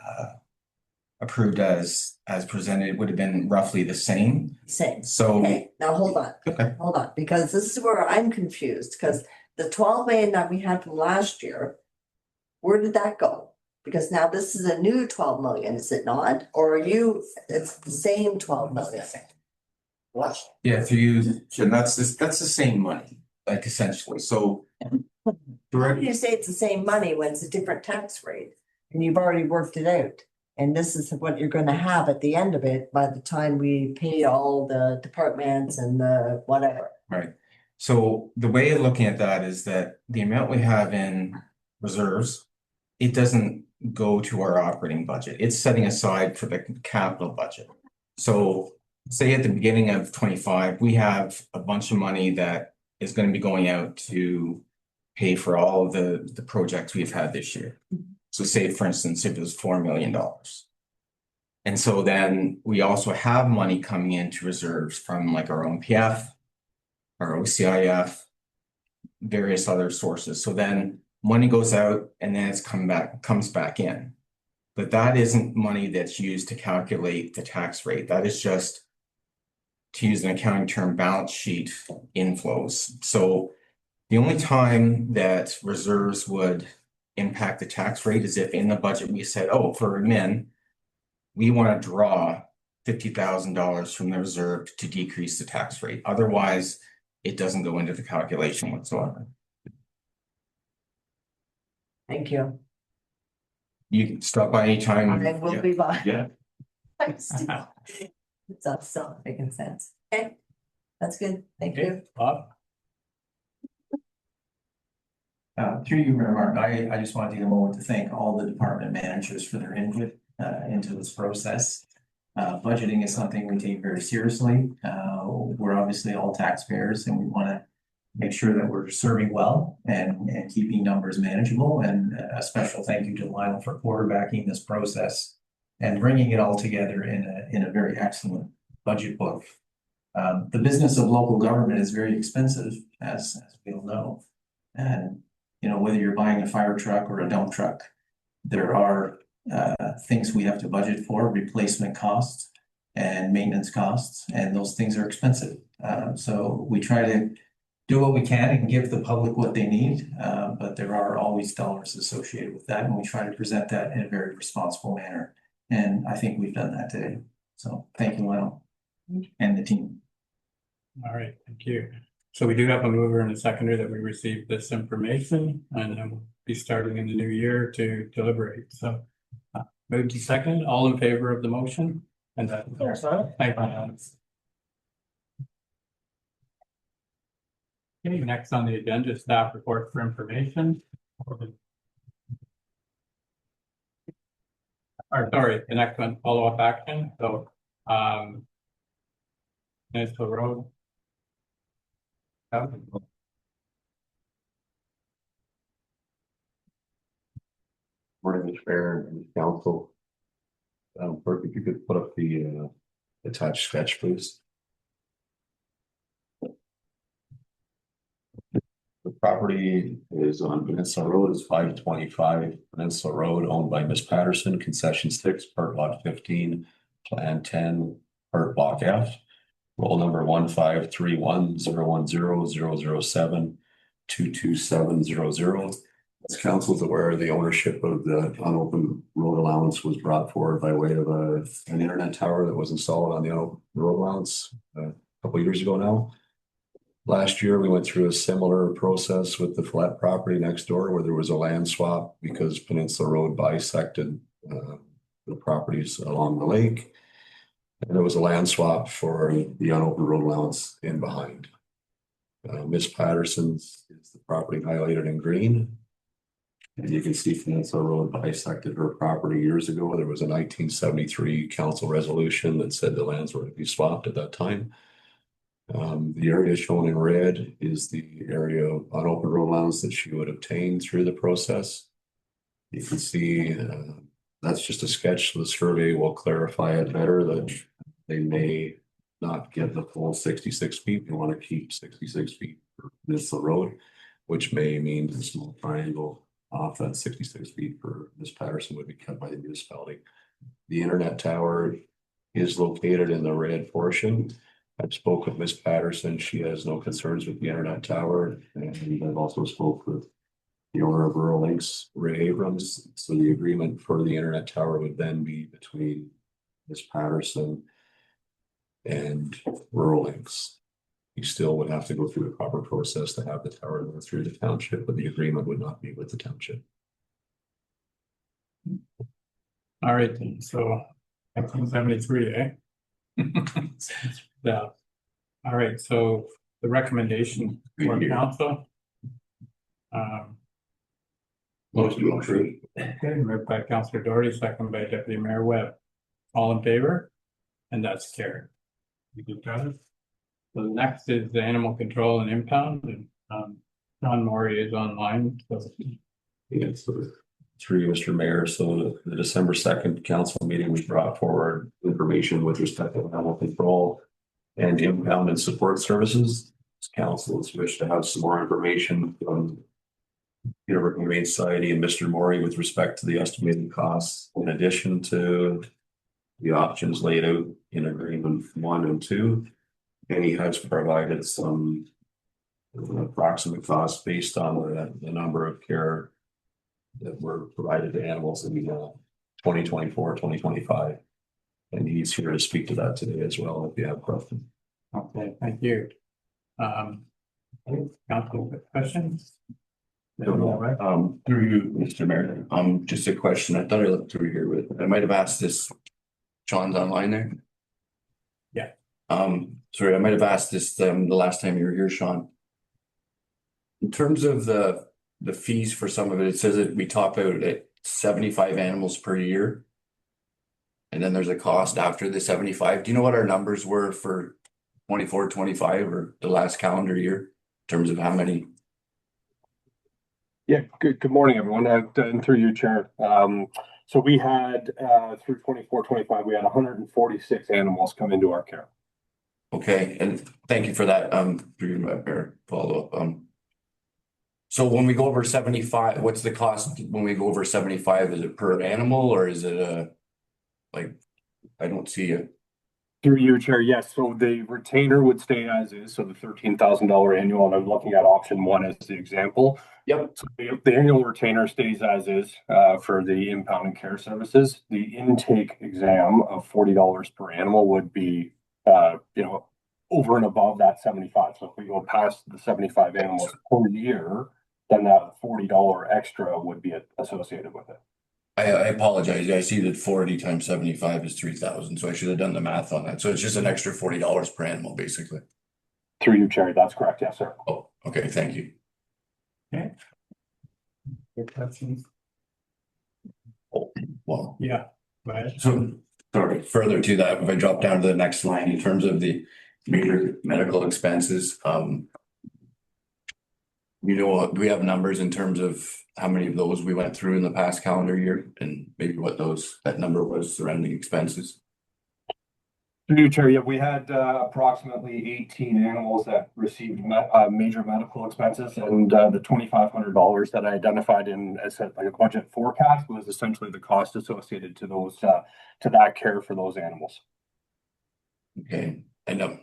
G: approved as presented, it would have been roughly the same.
D: Same.
G: So,
D: Okay, now hold on.
G: Okay.
D: Hold on, because this is where I'm confused, because the 12 million that we had from last year, where did that go? Because now this is a new 12 million, is it not? Or are you, it's the same 12 million? What?
G: Yeah, if you use, and that's the same money, like essentially, so.
D: How do you say it's the same money when it's a different tax rate? And you've already worked it out. And this is what you're gonna have at the end of it by the time we pay all the departments and the whatever.
G: Right. So the way of looking at that is that the amount we have in reserves, it doesn't go to our operating budget. It's setting aside for the capital budget. So say at the beginning of 25, we have a bunch of money that is going to be going out to pay for all of the projects we've had this year. So say, for instance, if it was $4 million. And so then we also have money coming into reserves from like our OMPF, our OCIF, various other sources. So then money goes out and then it's comes back in. But that isn't money that's used to calculate the tax rate. That is just, to use an accounting term, balance sheet inflows. So the only time that reserves would impact the tax rate is if in the budget we said, oh, for admin, we want to draw $50,000 from the reserve to decrease the tax rate. Otherwise, it doesn't go into the calculation whatsoever.
D: Thank you.
G: You can stop by anytime.
D: I will be by.
G: Yeah.
D: It's all still making sense. Okay, that's good. Thank you.
A: Okay, Bob?
H: Through you, Mayor Martin, I just want to take a moment to thank all the department managers for their input into this process. Budgeting is something we take very seriously. We're obviously all taxpayers and we want to make sure that we're serving well and keeping numbers manageable. And a special thank you to Lionel for quarterbacking this process and bringing it all together in a very excellent budget book. The business of local government is very expensive, as we all know. And, you know, whether you're buying a fire truck or a dump truck, there are things we have to budget for, replacement costs and maintenance costs, and those things are expensive. So we try to do what we can and give the public what they need, but there are always dollars associated with that, and we try to present that in a very responsible manner. And I think we've done that today. So thank you, Lionel, and the team.
A: All right, thank you. So we do have a mover and a seconder that we received this information, and then we'll be starting in the new year to deliberate. So move to second, all in favor of the motion? And that. Thank you. Okay, next on the agenda, staff report for information. Or sorry, the next one, follow-up action. So, Peninsula Road.
B: Morning, Mr. Mayor and Council. Burke, if you could put up the attached sketch, please. The property is on Peninsula Road, is 525 Peninsula Road, owned by Miss Patterson, concession 6, part lot 15, plan 10, part block F. Roll number 153100007222700. As council is aware, the ownership of the unopened road allowance was brought forward by way of an internet tower that was installed on the road allowance a couple of years ago now. Last year, we went through a similar process with the flat property next door where there was a land swap because Peninsula Road bisected the properties along the lake. And there was a land swap for the unopened road allowance in behind. Miss Patterson's is the property highlighted in green. And you can see Peninsula Road bisected her property years ago. There was a 1973 council resolution that said the lands were to be swapped at that time. The area shown in red is the area of unopened road allowance that she would obtain through the process. You can see that's just a sketch. The survey will clarify it better that they may not get the full 66 feet. You want to keep 66 feet for Peninsula Road, which may mean a small triangle off that 66 feet for Miss Patterson would be kept by the municipality. The internet tower is located in the red portion. I've spoke with Miss Patterson. She has no concerns with the internet tower. And I've also spoke with
I: the owner of Rural Links, Ray Abrams. So the agreement for the internet tower would then be between Ms. Patterson and Rural Links. You still would have to go through the proper process to have the tower go through the township, but the agreement would not be with the township.
A: All right, then, so 1973, eh? Yeah. All right, so the recommendation for
B: Good year.
A: council.
B: Motion to approve.
A: Okay, moved by Councillor Doherty, second by Deputy Mayor Webb. All in favor? And that's carried. You good, Travis? So the next is the animal control and impound, and John Maury is online, so.
I: Yeah, so through you, Mr. Mayor, so the December 2nd council meeting, we brought forward information with respect to animal control and impound and support services. Councils wish to have some more information from United Humane Society and Mr. Maury with respect to the estimated costs, in addition to the options laid out in agreement 1 and 2. And he has provided some approximate costs based on the number of care that were provided to animals in 2024, 2025. And he's here to speak to that today as well, if you have questions.
A: Okay, thank you. Council questions?
B: Through you, Mr. Mayor, just a question. I thought I looked through here with, I might have asked this. Sean's online there?
A: Yeah.
B: Sorry, I might have asked this the last time you were here, Sean. In terms of the fees for some of it, it says that we top out at 75 animals per year. And then there's a cost after the 75. Do you know what our numbers were for 24, 25 or the last calendar year in terms of how many?
J: Yeah, good morning, everyone. And through you, Chair. So we had through 24, 25, we had 146 animals come into our care.
B: Okay, and thank you for that, follow-up. So when we go over 75, what's the cost when we go over 75? Is it per animal or is it like, I don't see it.
J: Through you, Chair, yes. So the retainer would stay as is, so the $13,000 annual, and I'm looking at option 1 as the example.
B: Yep.
J: So the annual retainer stays as is for the impound and care services. The intake exam of $40 per animal would be, over and above that 75. So if we go past the 75 animals per year, then that $40 extra would be associated with it.
B: I apologize. I see that 40 times 75 is 3,000. So I should have done the math on that. So it's just an extra $40 per animal, basically.
J: Through you, Chair, that's correct. Yes, sir.
B: Oh, okay. Thank you.
A: Okay. Good questions.
B: Oh, well,
A: Yeah. Right.
B: so sorry, further to that, if I drop down to the next line in terms of the major medical expenses, do we have numbers in terms of how many of those we went through in the past calendar year and maybe what that number was surrounding expenses?
J: Through you, Chair, yeah, we had approximately 18 animals that received major medical expenses, and the $2,500 that I identified in as a budget forecast was essentially the cost associated to those to that care for those animals.
B: Okay, I know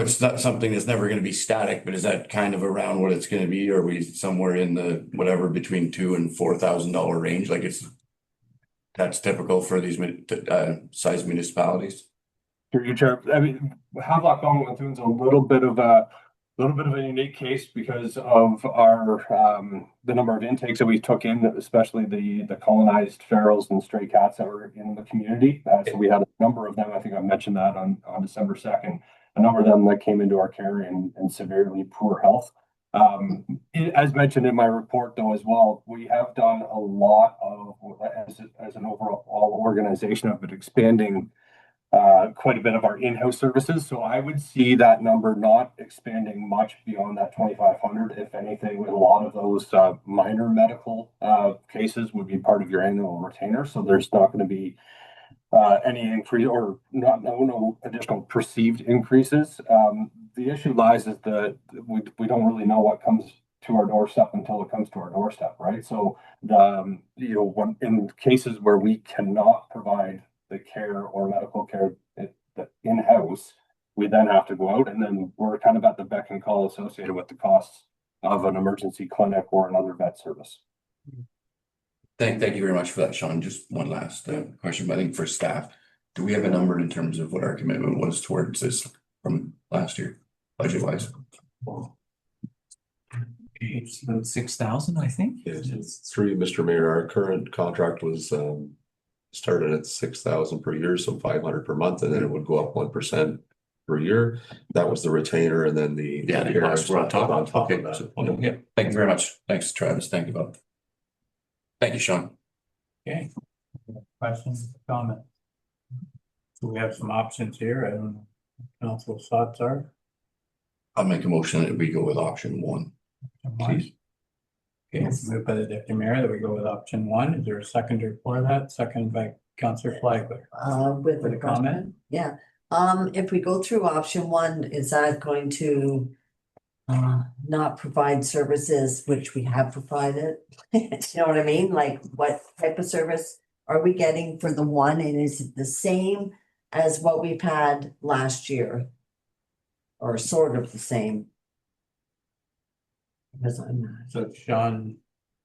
B: it's not something that's never going to be static, but is that kind of around what it's going to be? Or are we somewhere in the whatever between $2,000 and $4,000 range? Like that's typical for these size municipalities.
J: Through you, Chair, I mean, Havelock-Belmont-Methuen is a little bit of a unique case because of our the number of intakes that we took in, especially the colonized ferals and stray cats that were in the community. So we had a number of them. I think I mentioned that on December 2nd. A number of them that came into our care in severely poor health. As mentioned in my report, though, as well, we have done a lot of, as an overall organization, of it expanding quite a bit of our in-house services. So I would see that number not expanding much beyond that 2,500. If anything, a lot of those minor medical cases would be part of your annual retainer. So there's not going to be any increase or no additional perceived increases. The issue lies is that we don't really know what comes to our doorstep until it comes to our doorstep, right? So when in cases where we cannot provide the care or medical care in-house, we then have to go out, and then we're kind of at the beck and call associated with the costs of an emergency clinic or another vet service.
B: Thank you very much for that, Sean. Just one last question, I think for staff. Do we have a number in terms of what our commitment was towards this from last year, budget wise?
H: It's about 6,000, I think.
I: It's through you, Mr. Mayor. Our current contract was started at 6,000 per year, so 500 per month, and then it would go up 1% per year. That was the retainer, and then the
B: The costs were on top. Okay,
I: of that.
B: so, yeah, thank you very much. Thanks, Travis. Thank you both. Thank you, Sean.
A: Okay. Questions, comments? So we have some options here. I don't know what council's thoughts are.
B: I'll make a motion that we go with option one. Please.
A: Okay, moved by the deputy mayor that we go with option one. Is there a seconder for that? Second by Councillor Flagler.
D: With
A: For the comment?
D: yeah, if we go through option one, is that going to not provide services which we have provided? You know what I mean? Like, what type of service are we getting for the one, and is it the same as what we've had last year? Or sort of the same? Because I'm not.
A: So Sean,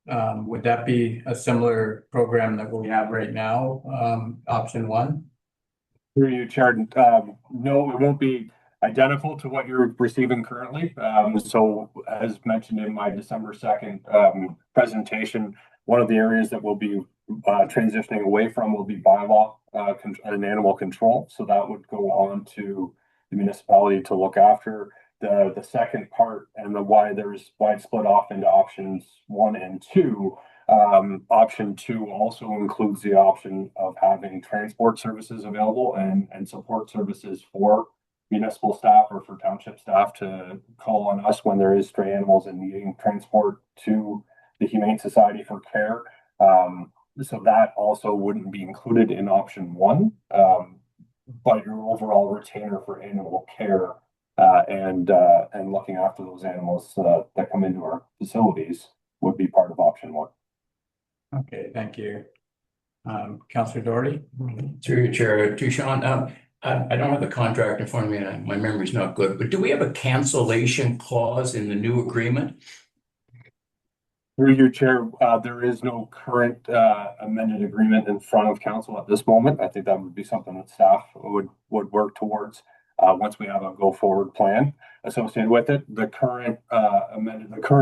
A: would that be a similar program that we have right now? Option one?
J: Through you, Chair, no, it won't be identical to what you're receiving currently. So as mentioned in my December 2nd presentation, one of the areas that we'll be transitioning away from will be bylaw and animal control. So that would go on to the municipality to look after. The second part, and why it's split off into options one and two. Option two also includes the option of having transport services available and support services for municipal staff or for township staff to call on us when there is stray animals and needing transport to the Humane Society for care. So that also wouldn't be included in option one, but your overall retainer for animal care and looking after those animals that come into our facilities would be part of option one.
A: Okay, thank you. Councillor Doherty?
E: Through your chair, to Sean, I don't have the contract in front of me, and my memory's not good, but do we have a cancellation clause in the new agreement?
J: Through your chair, there is no current amended agreement in front of council at this moment. I think that would be something that staff would work towards once we have a go forward plan associated with it. The current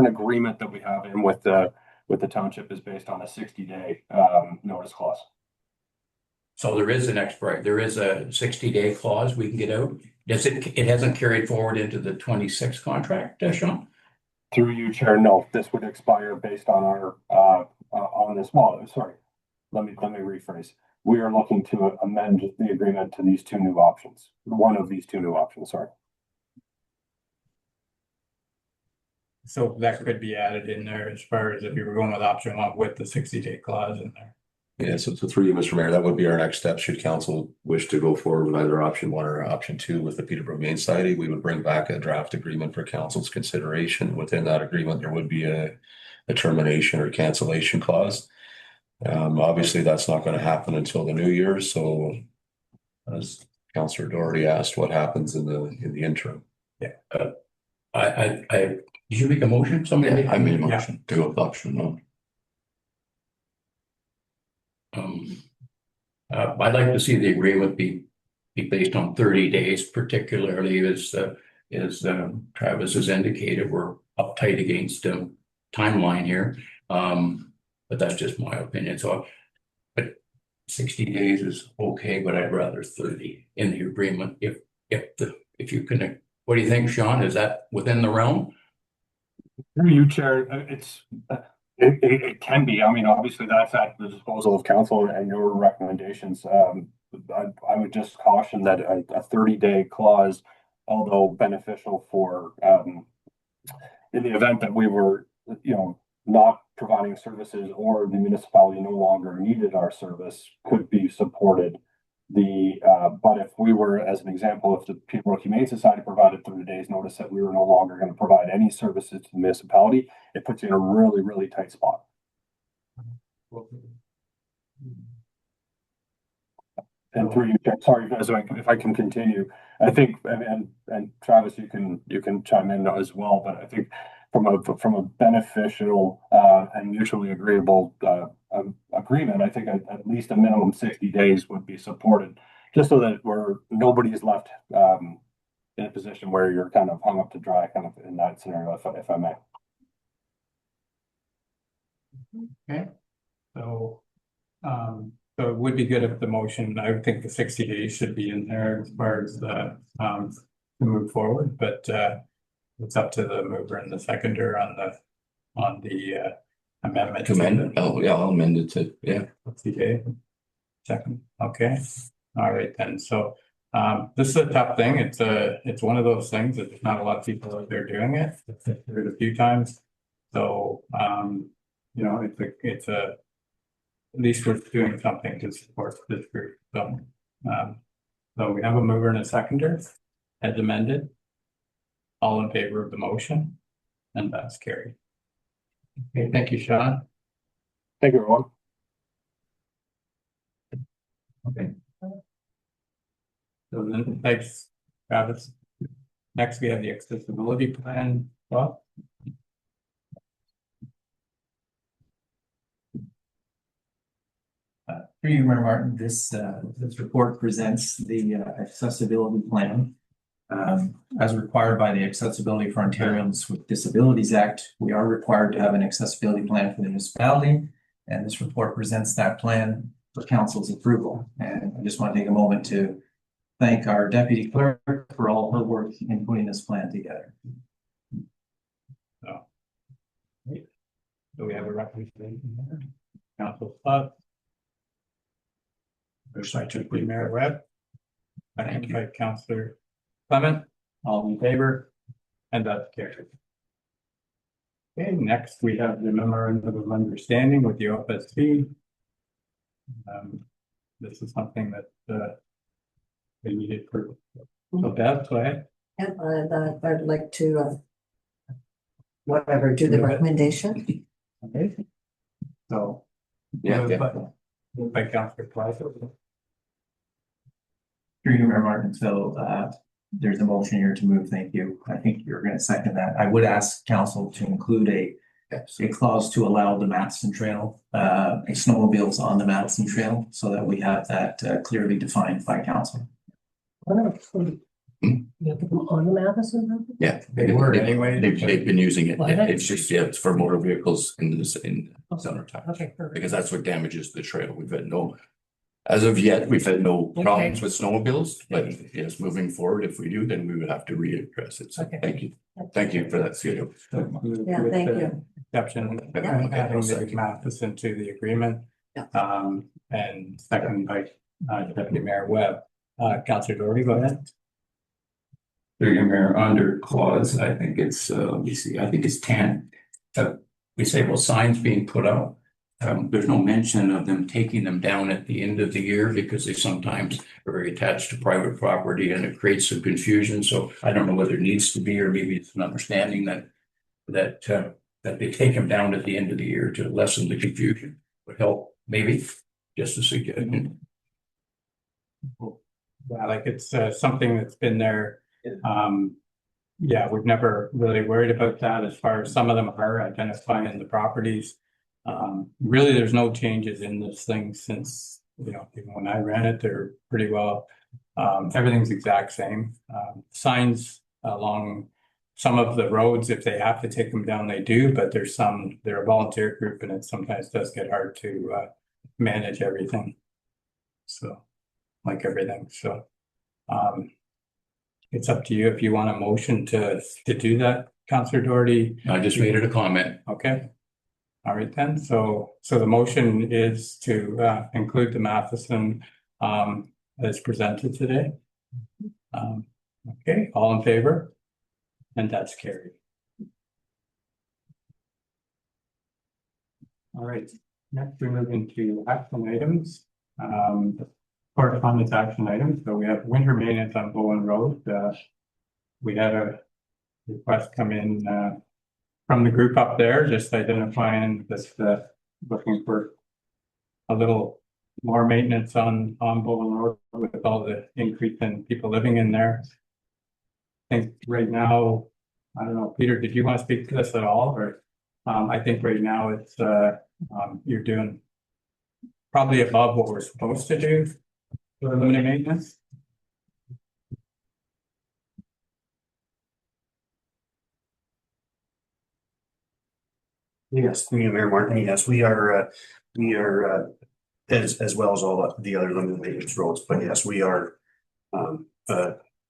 J: agreement that we have in with the township is based on a 60-day notice clause.
E: So there is an expiry, there is a 60-day clause we can get out. It hasn't carried forward into the 26 contract, Sean?
J: Through you, Chair, no, this would expire based on our on this. Well, sorry, let me rephrase. We are looking to amend the agreement to these two new options. One of these two new options, sorry.
A: So that could be added in there as far as if you were going with option one with the 60-day clause in there.
I: Yeah, so through you, Mr. Mayor, that would be our next step. Should council wish to go forward with either option one or option two with the Peterborough Humane Society, we would bring back a draft agreement for council's consideration. Within that agreement, there would be a termination or cancellation clause. Obviously, that's not going to happen until the new year. So, as Councillor Doherty asked, what happens in the interim?
E: Yeah, did you make a motion? Somebody?
B: I made a motion to go with option one.
E: I'd like to see the agreement be based on 30 days, particularly as Travis has indicated, we're uptight against timeline here. But that's just my opinion. So, but 60 days is okay, but I'd rather 30 in the agreement. If you can, what do you think, Sean? Is that within the realm?
J: Through you, Chair, it can be. I mean, obviously, that's at the disposal of council and your recommendations. I would just caution that a 30-day clause, although beneficial for in the event that we were, not providing services or the municipality no longer needed our service, could be supported. But if we were, as an example, if the Peterborough Humane Society provided 30 days notice that we were no longer going to provide any services to the municipality, it puts you in a really, really tight spot. And through you, sorry, if I can continue, I think, and Travis, you can chime in as well, but I think from a beneficial and mutually agreeable agreement, I think at least a minimum 60 days would be supported, just so that nobody is left in a position where you're kind of hung up to dry, kind of in that scenario, if I may.
A: Okay, so, so it would be good if the motion, I would think the 60 days should be in there as far as the, to move forward, but, it's up to the mover and the seconder on the, amendment.
B: To amend, oh, yeah, I'll amend it to, yeah.
A: 60 day. Second, okay, all right then, so, this is a tough thing, it's one of those things that there's not a lot of people out there doing it, I've heard it a few times. So, you know, it's at least we're doing something to support this group, so. So we have a mover and a seconder as amended. All in favor of the motion, and that's carried. Okay, thank you, Sean.
J: Thank you, everyone.
A: Okay. So then, thanks, Travis. Next, we have the accessibility plan. Well,
H: Through you, Mayor Martin, this report presents the accessibility plan. As required by the Accessibility for Ontarians with Disabilities Act, we are required to have an accessibility plan for the municipality. And this report presents that plan for council's approval. And I just want to take a moment to thank our deputy clerk for all her work in putting this plan together.
A: so. Great. So we have a representation here. Council Flood. First by Deputy Mayor Webb. Second by Councillor Clement, all in favor, and that's carried. Okay, next we have the memorandum of understanding with the OFSC. This is something that they needed for, so Bev, go ahead.
D: And I'd like to whatever, do the recommendation.
A: Okay. So.
B: Yeah, yeah.
A: Moved by Councillor Plaza.
H: Through you, Mayor Martin, so there's a motion here to move, thank you. I think you're going to second that. I would ask council to include a clause to allow the Matheson Trail, snowmobiles on the Matheson Trail, so that we have that clearly defined by council.
F: You have to come on the Matheson?
B: Yeah.
A: They were anyway.
B: They've been using it.
F: Why not?
B: It's just, yeah, it's for motor vehicles in summertime.
F: Okay, perfect.
B: Because that's what damages the trail. As of yet, we've had no problems with snowmobiles, but yes, moving forward, if we do, then we would have to readdress it. So
F: Okay.
B: thank you. Thank you for that, schedule.
D: Yeah, thank you.
A: Exception,
D: Yeah.
A: adding the Matheson to the agreement.
D: Yeah.
A: And second by Deputy Mayor Webb. Councillor Doherty, go ahead.
E: Through your mayor, under clause, I think it's, let me see, I think it's 10. We say, well, signs being put out. There's no mention of them taking them down at the end of the year because they sometimes are very attached to private property and it creates some confusion. So I don't know whether it needs to be, or maybe it's an understanding that they take them down at the end of the year to lessen the confusion. Would help, maybe, just a suggestion.
A: Yeah, like it's something that's been there. Yeah, we've never really worried about that as far as some of them are identifying the properties. Really, there's no changes in this thing since, you know, even when I ran it, they're pretty well, everything's exact same. Signs along some of the roads, if they have to take them down, they do, but they're a volunteer group and it sometimes does get hard to manage everything. So, like everything, so it's up to you if you want a motion to do that, Councillor Doherty.
B: I just made it a comment.
A: Okay. All right then, so the motion is to include the Matheson as presented today. Okay, all in favor? And that's carried. All right, next we move into action items. Correspondence action items. So we have winter maintenance on Bowen Road. We had a request come in from the group up there, just identifying this, looking for a little more maintenance on Bowen Road with all the increase in people living in there. I think right now, I don't know, Peter, did you want to speak to this at all, or, I think right now it's, you're doing probably above what we're supposed to do for limited maintenance.
K: Yes, Mayor Martin, yes, we are, as well as all the other limited maintenance roads, but yes, we are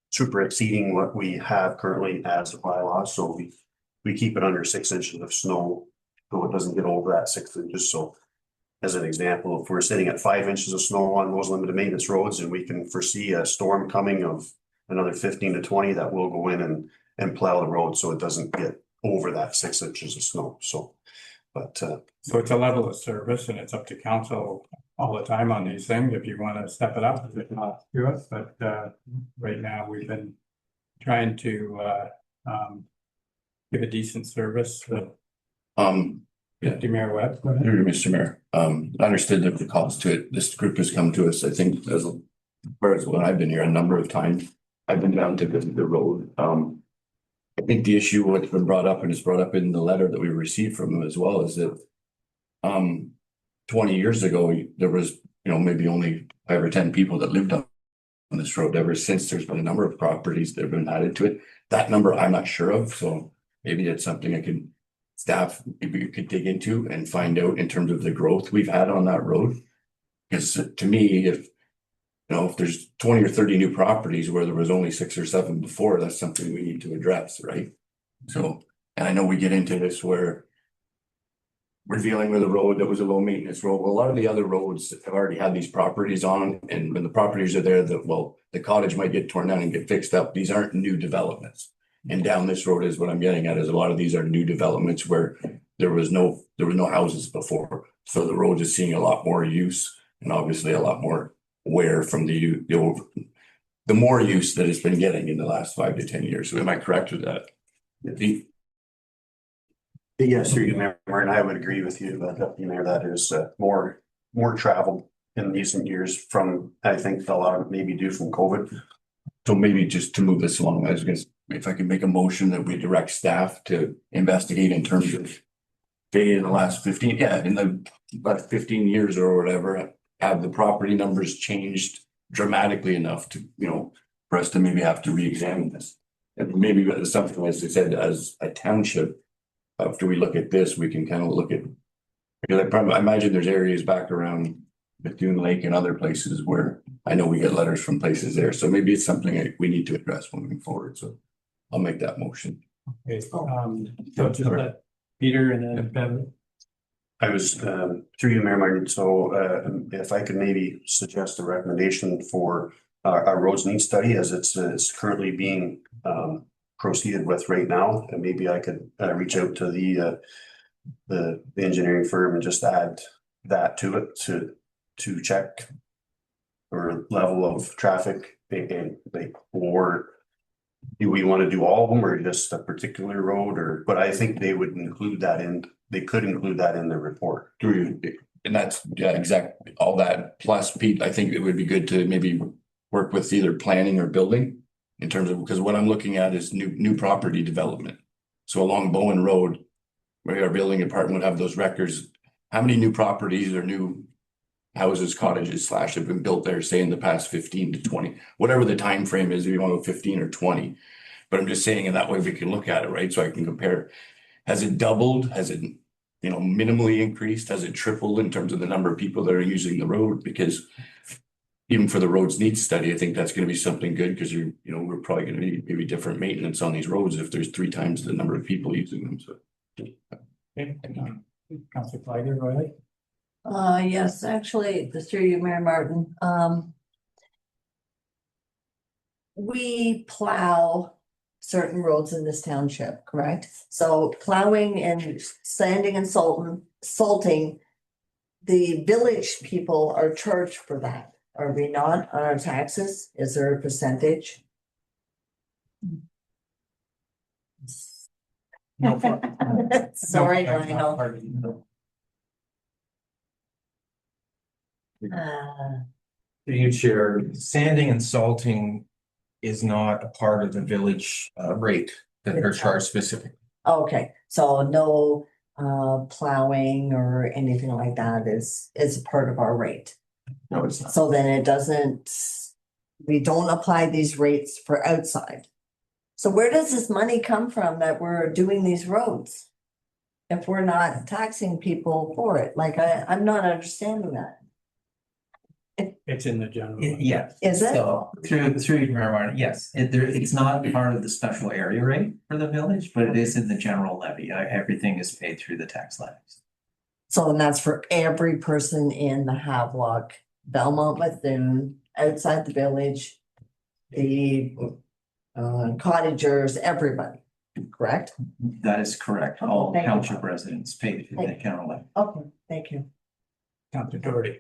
K: super exceeding what we have currently as a bylaw, so we keep it under 6 inches of snow, so it doesn't get over that 6 inches, so as an example, if we're sitting at 5 inches of snow on those limited maintenance roads and we can foresee a storm coming of another 15 to 20, that will go in and plow the road, so it doesn't get over that 6 inches of snow, so. But
A: So it's a level of service and it's up to council all the time on these things, if you want to step it up, if not, do it, but right now we've been trying to give a decent service to Deputy Mayor Webb. Go ahead.
B: Through Mr. Mayor, I understood that the cost to it, this group has come to us, I think, as far as when I've been here a number of times. I've been down to visit the road. I think the issue what's been brought up and is brought up in the letter that we received from them as well is that 20 years ago, there was, maybe only 5 or 10 people that lived on this road. Ever since, there's been a number of properties that have been added to it. That number I'm not sure of, so maybe it's something I could staff maybe you could dig into and find out in terms of the growth we've had on that road. Because to me, if there's 20 or 30 new properties where there was only 6 or 7 before, that's something we need to address, right? So, and I know we get into this where we're dealing with a road that was a low maintenance road. Well, a lot of the other roads have already had these properties on, and when the properties are there, the cottage might get torn down and get fixed up. These aren't new developments. And down this road is what I'm getting at, is a lot of these are new developments where there was no houses before. So the road is seeing a lot more use and obviously a lot more wear from the more use that it's been getting in the last 5 to 10 years. So am I correct with that?
K: yes, through you, Mayor Martin, I would agree with you, Deputy Mayor, that is more travel in recent years from, I think a lot of it may be due from COVID.
B: So maybe just to move this along, I was gonna, if I could make a motion that we direct staff to investigate in terms of in the last 15, in the last 15 years or whatever, have the property numbers changed dramatically enough to, for us to maybe have to re-examine this. And maybe as something, as I said, as a township, after we look at this, we can kind of look at, because I imagine there's areas back around Methuen Lake and other places where I know we get letters from places there. So maybe it's something we need to address moving forward. So I'll make that motion.
A: Okay, so just let Peter and then Bevan.
K: I was through you, Mayor Martin, so if I could maybe suggest a recommendation for our roads needs study as it's currently being proceeded with right now, and maybe I could reach out to the engineering firm and just add that to it to check or level of traffic and or do we want to do all of them or just a particular road but I think they would include that they could include that in the report.
B: And that's, exactly all that. Plus, Pete, I think it would be good to maybe work with either planning or building in terms of, because what I'm looking at is new property development. So along Bowen Road, where our building department would have those records, how many new properties or new houses, cottages / have been built there, say in the past 15 to 20, whatever the time frame is, if you want to go 15 or 20. But I'm just saying in that way we can look at it, right? So I can compare. Has it doubled? Has it, minimally increased? Has it tripled in terms of the number of people that are using the road? Because even for the roads needs study, I think that's going to be something good because we're probably going to need maybe different maintenance on these roads if there's 3 times the number of people using them. So.
A: Okay, Councilor Flyger, go ahead.
D: Yes, actually, through you, Mayor Martin, we plow certain roads in this township, correct? So plowing and sanding and salting, the village people are charged for that. Are we not on our taxes? Is there a percentage? Sorry, Lionel.
G: You share sanding and salting is not a part of the village rate. that are charged specifically.
D: Okay, so no plowing or anything like that is part of our rate.
G: No, it's not.
D: So then it doesn't, we don't apply these rates for outside. So where does this money come from that we're doing these roads? If we're not taxing people for it, like I'm not understanding that.
A: It's in the general.
H: Yeah.
D: Is it?
H: So through you, Mayor Martin, yes, it's not part of the special area rate for the village, but it is in the general levy. Everything is paid through the tax levies.
D: So and that's for every person in the Havelock-Belmont-Methuen, outside the village, the cottagers, everybody, correct?
H: That is correct.
D: Oh,
H: All
D: thank you.
H: township residents paid through the general levy.
D: Okay, thank you.
A: Counselor Doherty.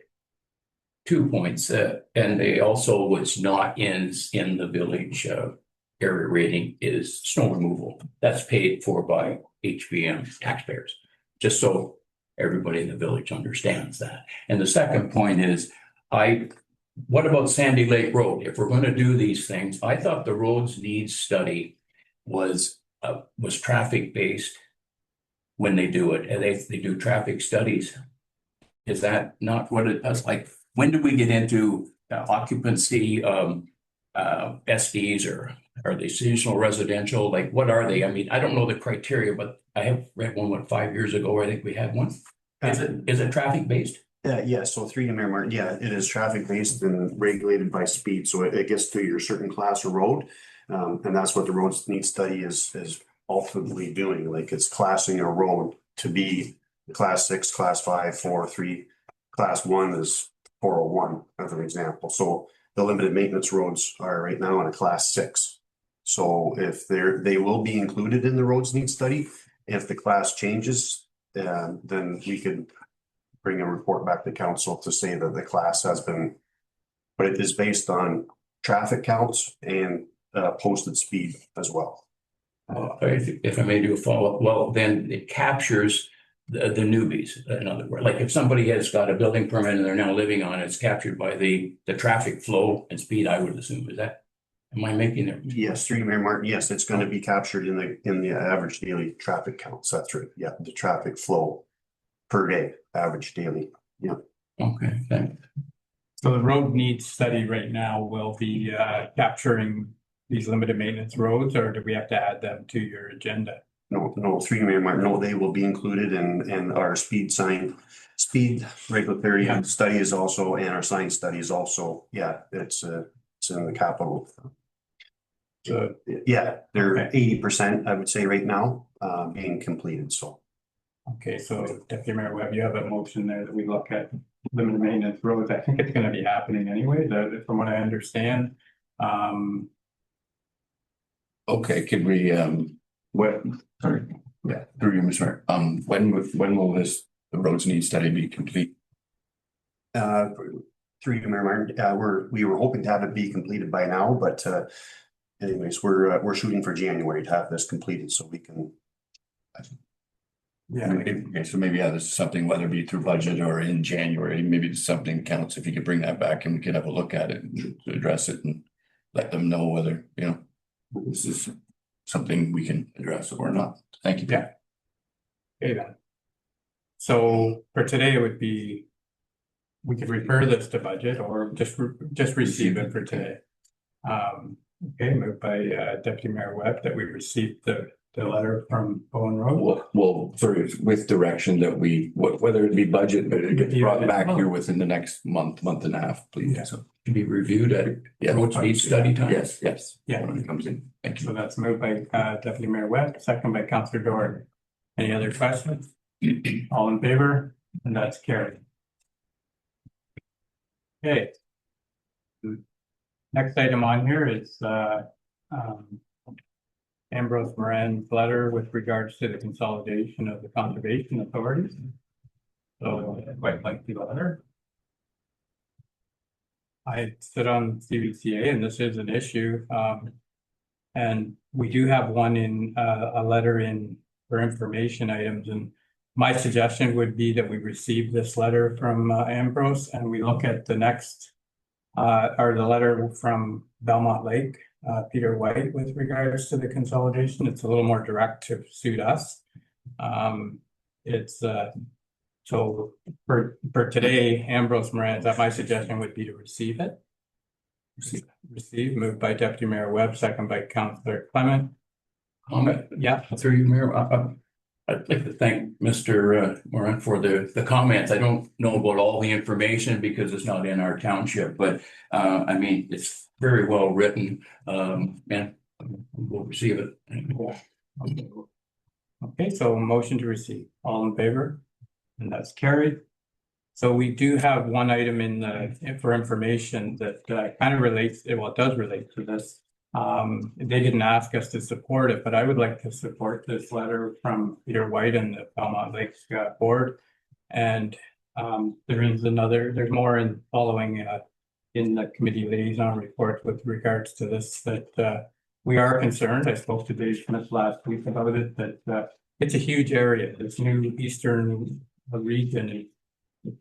E: 2 points, and they also what's not in the village area rating is snow removal. That's paid for by HBM taxpayers, just so everybody in the village understands that. And the second point is, what about Sandy Lake Road? If we're going to do these things, I thought the roads needs study was traffic based when they do it, and they do traffic studies. Is that not what it does? Like, when do we get into occupancy SDs, or are they seasonal residential? Like, what are they? I mean, I don't know the criteria, but I have read one 5 years ago. I think we had one. Is it traffic based?
K: Yeah, so through you, Mayor Martin, yeah, it is traffic based and regulated by speed, so it gets to your certain class of road. And that's what the roads need study is ultimately doing, like it's classing a road to be class 6, class 5, 4, 3, class 1 is 401 as an example. So the limited maintenance roads are right now in a class 6. So if they will be included in the roads need study. If the class changes, then we could bring a report back to council to say that the class has been, but it is based traffic counts and posted speed as well.
E: If I may do a follow-up, well, then it captures the newbies. In other words, like if somebody has got a building permit and they're now living on it, it's captured by the traffic flow and speed, I would assume. Is that, am I making it?
K: Yes, through you, Mayor Martin. Yes, it's going to be captured in the average daily traffic counts. That's right. Yeah, the traffic flow per day, average daily. Yeah.
E: Okay, thanks.
A: So the road needs study right now will be capturing these limited maintenance roads, or do we have to add them to your agenda?
K: No, through you, Mayor Martin. No, they will be included in our speed regulatory study is also, and our sign study is also, yeah, it's in the capital.
A: So,
K: yeah, they're 80%, I would say right now, being completed, so.
A: okay, so Deputy Mayor Webb, you have a motion there that we look at limited maintenance roads. I think it's going to be happening anyway, from what I understand.
B: Okay, could we, sorry, yeah, through you, Mr. Mayor. When will the roads need study be complete?
K: Through you, Mayor Martin, we were hoping to have it be completed by now, but anyways, we're shooting for January to have this completed so we can.
A: Yeah.
B: Okay, so maybe, this is something, whether it be through budget or in January, maybe it's something counts, if you could bring that back and we could have a look at it and address it and let them know whether, this is something we can address or not. Thank you.
A: Yeah. Okay then. So for today, it would be, we could refer this to budget or just receive it for today. Okay, moved by Deputy Mayor Webb that we received the letter from Bowen Road.
B: Well, sorry, with direction that whether it be budget, but it gets brought back here within the next month and a half, please.
A: Yeah.
B: So,
E: To be reviewed at road speed study time?
B: yes.
A: Yeah.
B: When it comes in. Thank you.
A: So that's moved by Deputy Mayor Webb, second by Councillor Doherty. Any other questions? All in favor? And that's carried. Okay. Next item on here is Ambrose Moran's letter with regards to the consolidation of the conservation authorities. So I quite like the letter. I sit on CVCA and this is an issue. And we do have one in a letter in for information items. And my suggestion would be that we receive this letter from Ambrose and we look at the next or the letter from Belmont Lake Peter White with regards to the consolidation. It's a little more direct to suit us. It's so for today, Ambrose Moran, my suggestion would be to receive it. Receive, moved by Deputy Mayor Webb, second by Councillor Clement.
E: Comment?
A: Yeah.
E: Through you, Mayor. I'd like to thank Mr. Moran for the comments. I don't know about all the information because it's not in our township, but I mean, it's very well written. And we'll receive it.
A: Okay, so a motion to receive. All in favor? And that's carried. So we do have one item in the for information that kind of relates, well, it does relate to this. They didn't ask us to support it, but I would like to support this letter from Peter White and the Belmont Lakes Board. And there's more in following in the committee liaison report with regards to this, that we are concerned. I spoke to Dave Smith last week about it, that it's a huge area. This new eastern region is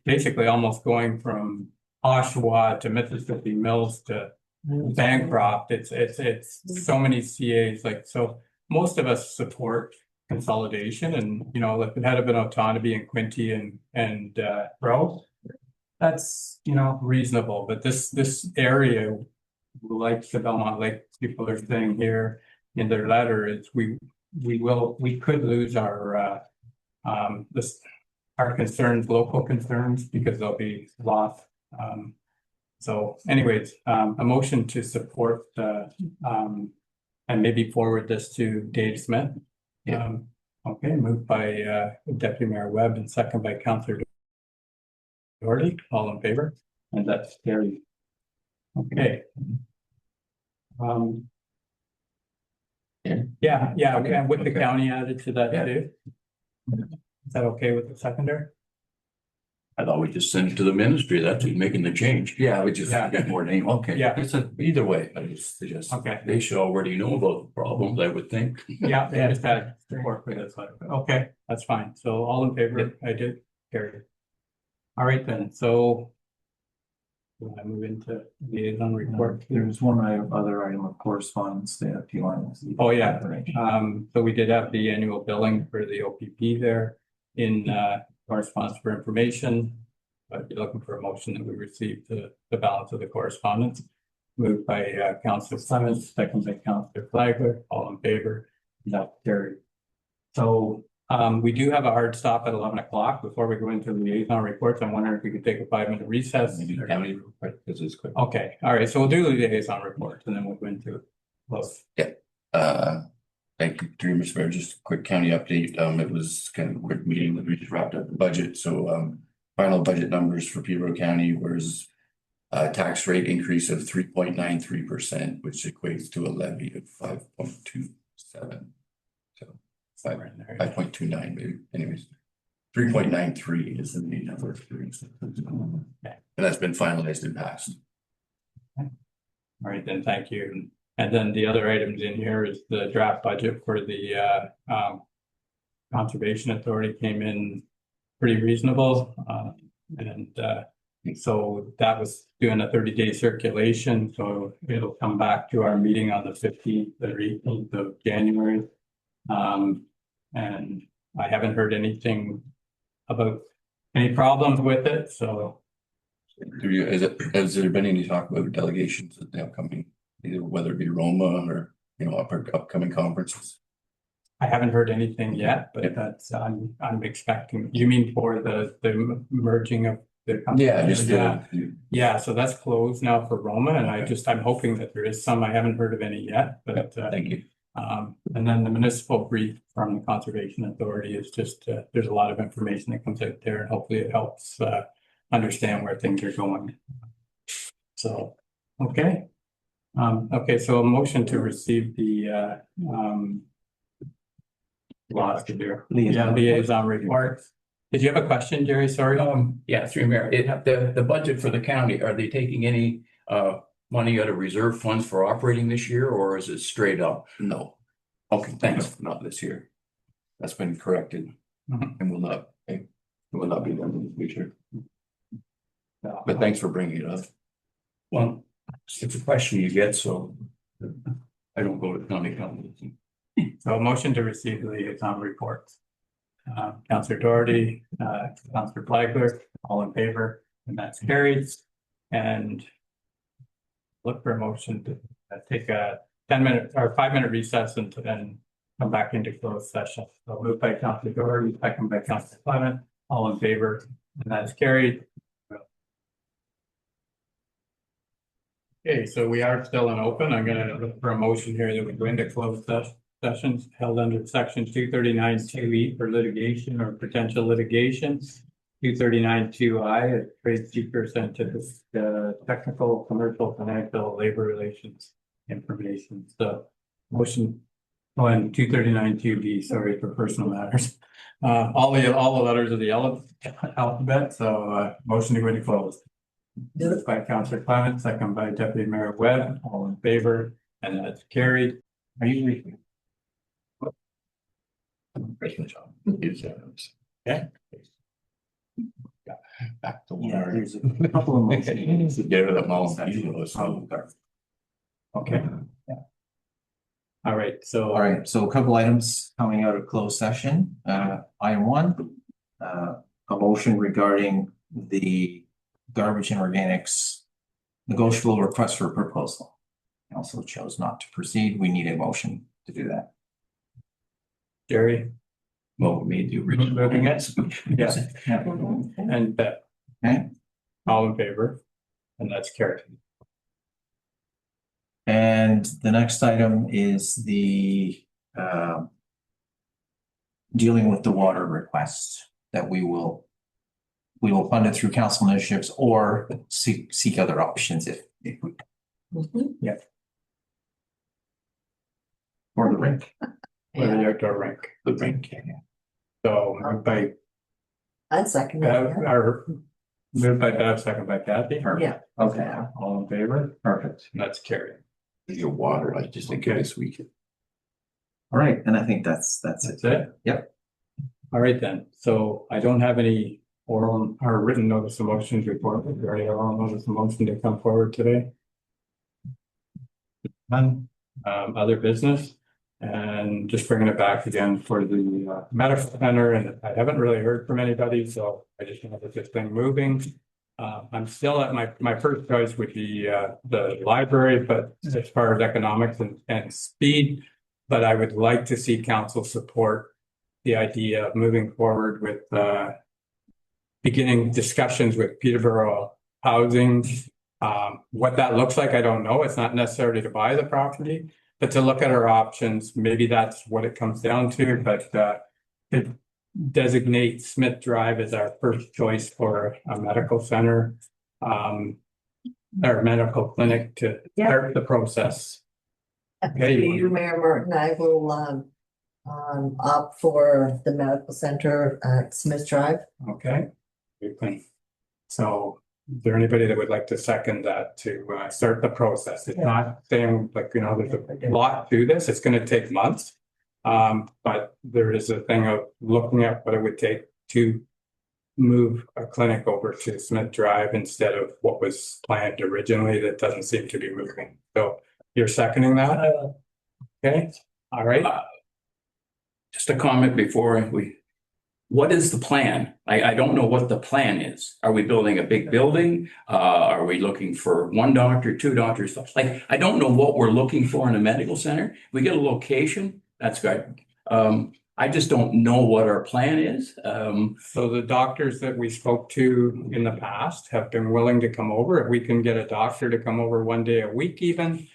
A: basically almost going from Oshawa to Mississippi Mills to Bancroft. It's so many CAs, like, so most of us support consolidation, and you know, if it had been autonomy in Quinte and Rowe, that's, you know, reasonable. But this area, like the Belmont Lake people are saying here in their letter, is we could lose our our concerns, local concerns, because they'll be lost. So anyways, a motion to support and maybe forward this to Dave Smith.
E: Yeah.
A: Okay, moved by Deputy Mayor Webb and second by Councillor Doherty. All in favor? And that's carried. Okay. Yeah, okay, and with the county added to that too. Is that okay with the secondary?
E: I thought we just sent it to the ministry. That's who's making the change. Yeah, we just get more name. Okay.
A: Yeah.
E: It's either way, I just suggest.
A: Okay.
E: They should already know about the problems, I would think.
A: Yeah, they just had to work with us. Okay, that's fine. So all in favor? I did carry. All right then, so when I move into liaison report.
H: There's one other item of correspondence there, if you want.
A: Oh, yeah. So we did have the annual billing for the OPP there in correspondence for information. I'd be looking for a motion that we receive the balance of the correspondence. Moved by Councillor Clements, second by Councillor Flagler, all in favor. That carried. So we do have a hard stop at 11 o'clock. Before we go into liaison reports, I'm wondering if we could take a 5-minute recess.
E: County report, because it's quick.
A: Okay, all right, so we'll do the liaison reports and then we'll go into it. Close.
B: Thank you, through Mr. Mayor. Just a quick county update. It was kind of a quick meeting that we just wrapped up the budget. So final budget numbers for Peterborough County was a tax rate increase of 3.93%, which equates to a levy of 5.27. So 5.29 maybe. Anyways, 3.93 is the main number. And that's been finalized and passed.
A: All right, then, thank you. And then the other items in here is the draft budget for the Conservation Authority came in pretty reasonable. So that was doing a 30-day circulation. So it'll come back to our meeting on the 15th or 18th of January. And I haven't heard anything about any problems with it. So
B: Has there been any talk about delegations at the upcoming, either whether it be Roma or, you know, upcoming conferences?
A: I haven't heard anything yet, but that's I'm expecting. You mean for the merging of the company? Yeah, so that's closed now for Roma, and I'm hoping that there is some. I haven't heard of any yet, but
B: thank you.
A: And then the municipal brief from the Conservation Authority is just there's a lot of information that comes out there, and hopefully it helps understand where things are going. So, okay. Okay, so a motion to receive the liaison report. Did you have a question, Jerry? Sorry.
E: Yeah, through Mayor. The budget for the county, are they taking any money out of reserve funds for operating this year, or is it straight up?
B: No,
E: Okay, thanks.
B: not this year. That's been corrected and will not be done in the future. But thanks for bringing it up.
E: Well, it's a question you get, so I don't go to county council.
A: So a motion to receive the liaison reports. Councillor Doherty, Councillor Flagler, all in favor, and that's carried. And look for a motion to take a 10-minute or 5-minute recess and then come back into closed session. So moved by Councillor Doherty, second by Councillor Clement, all in favor, and that's carried. Okay, so we are still in open. I'm gonna look for a motion here that we go into closed sessions held under section 239(2)(e) for litigation or potential litigation. 239(2)(i), a trade secret scientific, technical, commercial, financial, labor relations information. So motion, oh, and 239(2)(b), sorry, for personal matters. All the letters of the alphabet. So motion to go into closed. Moved by Councillor Clement, second by Deputy Mayor Webb, all in favor, and that's carried. Are you reading? Okay.
B: Back to
H: Yeah,
B: water.
H: there's a couple of motions.
B: Get rid of that mouth.
A: Okay. Yeah. All right, so.
H: All right, so a couple items coming out of closed session. Item one, a motion regarding the garbage and organics negotiable request for proposal. Council chose not to proceed. We need a motion to do that.
A: Jerry,
E: Well, we made the original.
A: moving it, yeah, and
H: Okay,
A: all in favor, and that's carried.
H: and the next item is the dealing with the water request that we will fund it through council initiatives or seek other options if we.
D: Mhm.
H: Or the rink.
A: Or the outdoor rink.
B: The rink.
A: So moved by
D: I'd second
A: Bev,
D: that.
A: or moved by Bev, second by Kathy.
D: Yeah.
H: Okay,
A: All in favor,
H: perfect.
A: and that's carried.
B: Your water, I just think of this weekend.
H: All right, and I think that's it.
A: That's it?
H: Yep.
A: All right then, so I don't have any oral or written notice of motions report. Is there any oral notice of motion to come forward today? None. Other business, and just bringing it back again for the medical center, and I haven't really heard from anybody, so I just want to get this thing moving. I'm still at my first choice would be the library, but as far as economics and speed, but I would like to see council support the idea of moving forward with beginning discussions with Peterborough Housing. What that looks like, I don't know. It's not necessarily to buy the property, but to look at our options. Maybe that's what it comes down to, but it designates Smith Drive as our first choice for a medical center, or medical clinic to start the process. Okay.
D: You, Mayor Martin, I will opt for the medical center at Smith Drive.
A: Okay. Good thing. So is there anybody that would like to second that to start the process? It's not saying like, there's a lot to this. It's going to take months. But there is a thing of looking at what it would take to move a clinic over to Smith Drive instead of what was planned originally. That doesn't seem to be moving. So you're seconding that? Okay. All right.
E: Just a comment before what is the plan? I don't know what the plan is. Are we building a big building? Are we looking for one doctor, two doctors? Like, I don't know what we're looking for in a medical center. We get a location, that's good. I just don't know what our plan is.
A: So the doctors that we spoke to in the past have been willing to come over. If we can get a doctor to come over one day a week even,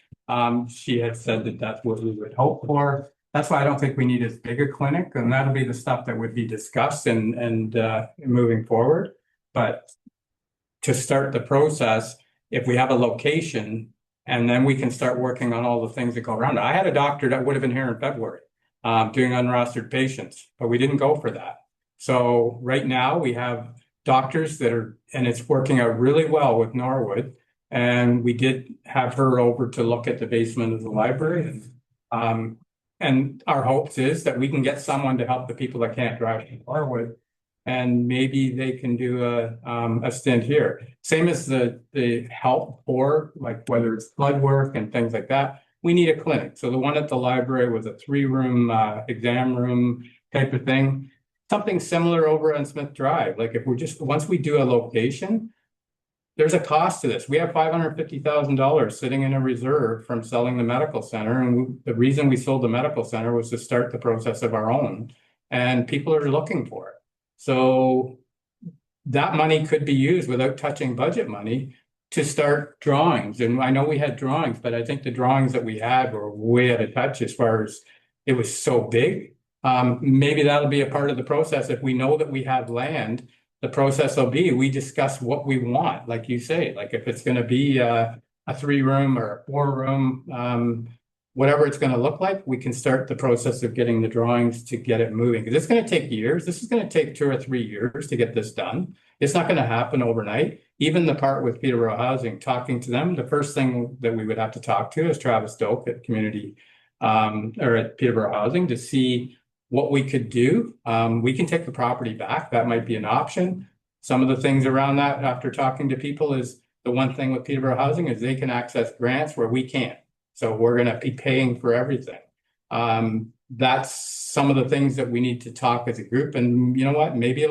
A: she had said that that's what we would hope for. That's why I don't think we need as big a clinic, and that'll be the stuff that would be discussed and moving forward. But to start the process, if we have a location, and then we can start working on all the things that go around it. I had a doctor that would have been here in February, doing unrostered patients, but we didn't go for that. So right now we have doctors that are, and it's working out really well with Norwood. And we did have her over to look at the basement of the library. And our hopes is that we can get someone to help the people that can't drive to Norwood, and maybe they can do a stint here. Same as the help for, like, whether it's blood work and things like that. we need a clinic. So the one at the library was a 3-room exam room type of thing. Something similar over on Smith Drive. Like if we're just, once we do a location, there's a cost to this. We have $550,000 sitting in a reserve from selling the medical center. And the reason we sold the medical center was to start the process of our own. And people are looking for it. So that money could be used without touching budget money to start drawings. And I know we had drawings, but I think the drawings that we had were way out of touch as far as it was so big. Maybe that'll be a part of the process. If we know that we have land, the process will be, we discuss what we want, like you say, like if it's gonna be a 3-room or a 4-room, whatever it's gonna look like, we can start the process of getting the drawings to get it moving. Because it's gonna take years. This is gonna take 2 or 3 years to get this done. It's not gonna happen overnight. Even the part with Peterborough Housing, talking to them, the first thing that we would have to talk to is Travis Doak at Community, or at Peterborough Housing to see what we could do. We can take the property back. That might be an option. Some of the things around that after talking to people is the one thing with Peterborough Housing is they can access grants where we can't. So we're going to be paying for everything. That's some of the things that we need to talk as a group. And you know what? Maybe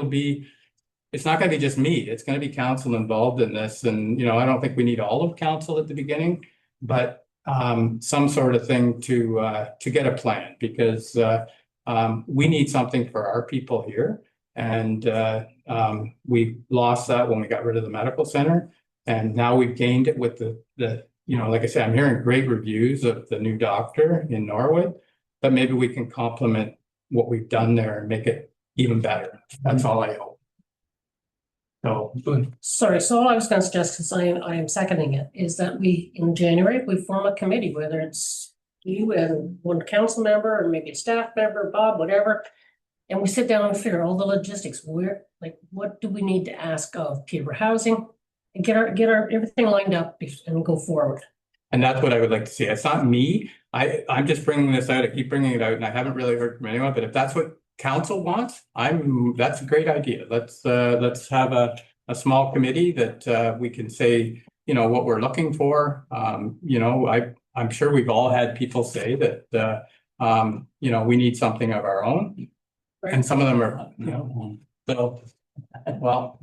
A: it's not going to be just me. It's going to be council involved in this. And, I don't think we need all of council at the beginning, but some sort of thing to get a plan because we need something for our people here. And we lost that when we got rid of the medical center. And now we've gained it with the like I said, I'm hearing great reviews of the new doctor in Norwood, but maybe we can complement what we've done there and make it even better. That's all I hope. So,
F: Sorry, so all I was gonna suggest, because I am seconding it, is that in January, we form a committee, whether it's you and one council member, or maybe a staff member, Bob, whatever. And we sit down and figure all the logistics, what do we need to ask of Peterborough Housing? And get our everything lined up and go forward.
A: and that's what I would like to see. It's not me. I'm just bringing this out. I keep bringing it out and I haven't really heard from anyone, but if that's what council wants, that's a great idea. Let's have a small committee that we can say, what we're looking for. I'm sure we've all had people say that, we need something of our own. And some of them are, so, well,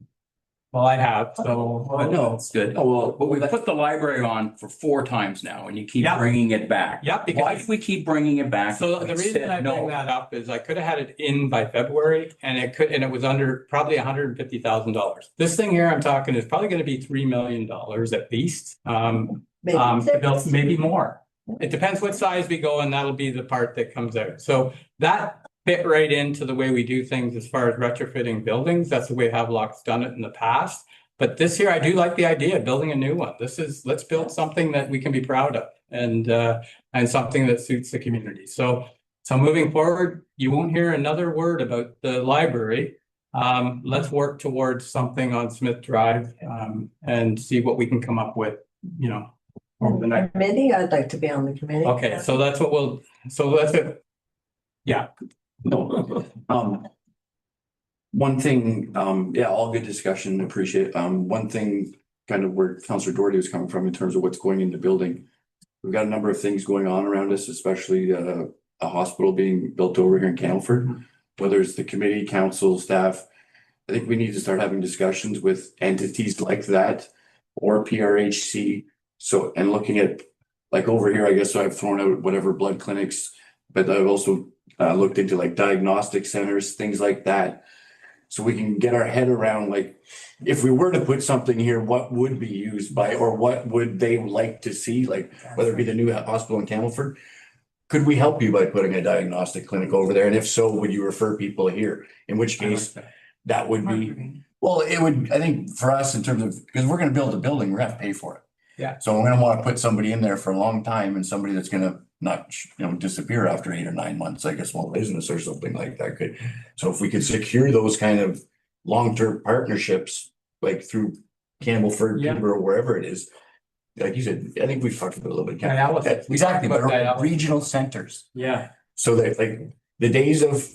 A: I have, so.
E: No, it's good. Oh, well, but we've put the library on for 4 times now and you keep
A: Yeah.
E: bringing it back.
A: Yeah,
E: Why
A: because
E: if we keep bringing it back?
A: so the reason I bring that up is I could have had it in by February and it was under probably $150,000. This thing here I'm talking is probably going to be $3 million at least. Maybe more. It depends what size we go and that'll be the part that comes out. So that fit right into the way we do things as far as retrofitting buildings. That's the way Havelock's done it in the past. But this year, I do like the idea of building a new one. Let's build something that we can be proud of and something that suits the community. So moving forward, you won't hear another word about the library. Let's work towards something on Smith Drive and see what we can come up with, over the next.
D: Committee, I'd like to be on the committee.
A: Okay, so that's it. Yeah.
E: No. One thing, all good discussion, appreciate it. One thing kind of where Councillor Doherty was coming from in terms of what's going in the building. We've got a number of things going on around us, especially a hospital being built over here in Campbellford, whether it's the committee, council, staff. I think we need to start having discussions with entities like that or PRHC. So, and looking at like over here, I guess I've thrown out whatever blood clinics, but I've also looked into like diagnostic centers, things like that. So we can get our head around, like, if we were to put something here, what would be used by, or what would they like to see? Like, whether it be the new hospital in Campbellford, could we help you by putting a diagnostic clinic over there? And if so, would you refer people here? In which case, that would be, well, it would, I think for us in terms of, because we're going to build a building, we're going to have to pay for it.
A: Yeah.
E: So we're going to want to put somebody in there for a long time and somebody that's going to not, disappear after 8 or 9 months, like a small business or something like that could. So if we could secure those kind of long-term partnerships, like through Campbellford, Peterborough, wherever it is, like you said, I think we've talked about a little bit.
A: Dialysis.
E: Exactly, but
A: Dialysis.
E: regional centers.
A: Yeah.
E: So that like the days of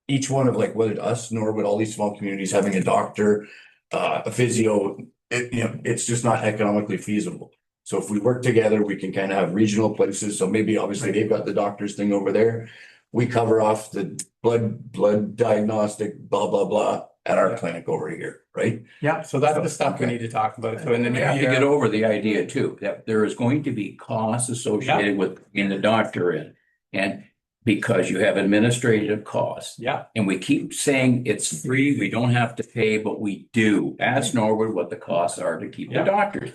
E: each one of like whether it's us, Norwood, all these small communities having a doctor, a physio, it's just not economically feasible.
B: So if we work together, we can kind of have regional places. So maybe obviously they've got the doctor's thing over there. We cover off the blood diagnostic, blah, blah, blah, at our clinic over here, right?
A: Yeah, so that's the stuff we need to talk about. So in the
E: We
A: new
E: have to get
A: year,
E: over the idea too, that there is going to be costs associated with getting the doctor in. And because you have administrative costs.
A: yeah,
E: And we keep saying it's free, we don't have to pay, but we do. Ask Norwood what the costs are to keep the
A: Yeah.
E: doctors.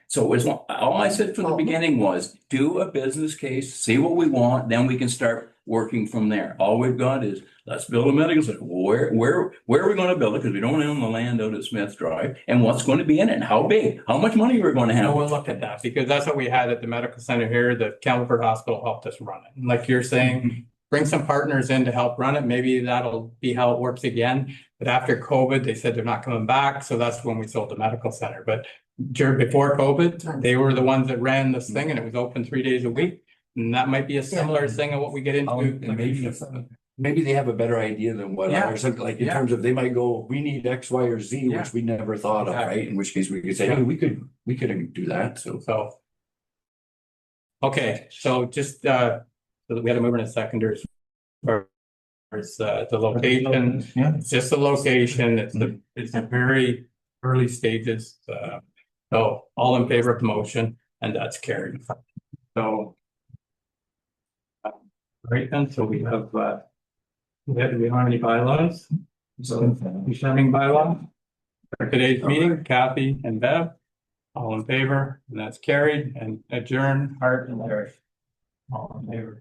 E: So as long, all I said from the beginning was do a business case, see what we want, then we can start working from there. All we've got is let's build a medical center. Where are we going to build it? Because we don't own the land out at Smith Drive. And what's going to be in it? And how big? How much money we're going to
A: and
E: have?
A: we'll look at that because that's what we had at the medical center here. The Campbellford Hospital helped us run it. And like you're saying, bring some partners in to help run it. Maybe that'll be how it works again. But after COVID, they said they're not coming back. So that's when we sold the medical center. But before COVID, they were the ones that ran this thing and it was open 3 days a week. And that might be a similar thing of what we get into.
B: And maybe they have a better idea than what
A: Yeah.
B: ours, like in
A: Yeah.
B: terms of they might go, we need X, Y, or Z,
A: Yeah.
B: which we never thought of,
A: Exactly.
B: right? In which case we could say,
A: Yeah.
B: hey, we could do that, so.
A: So. Okay, so just so that we had to move in a seconder. It's the location,
H: Yeah.
A: it's just the location, it's a very early stages. So all in favor of the motion and that's carried. So. Right then, so we have, we don't have any bylaws. So confirming bylaw. For today's meeting, Kathy and Bev, all in favor, and that's carried and adjourn, Hart and Larry. All in favor.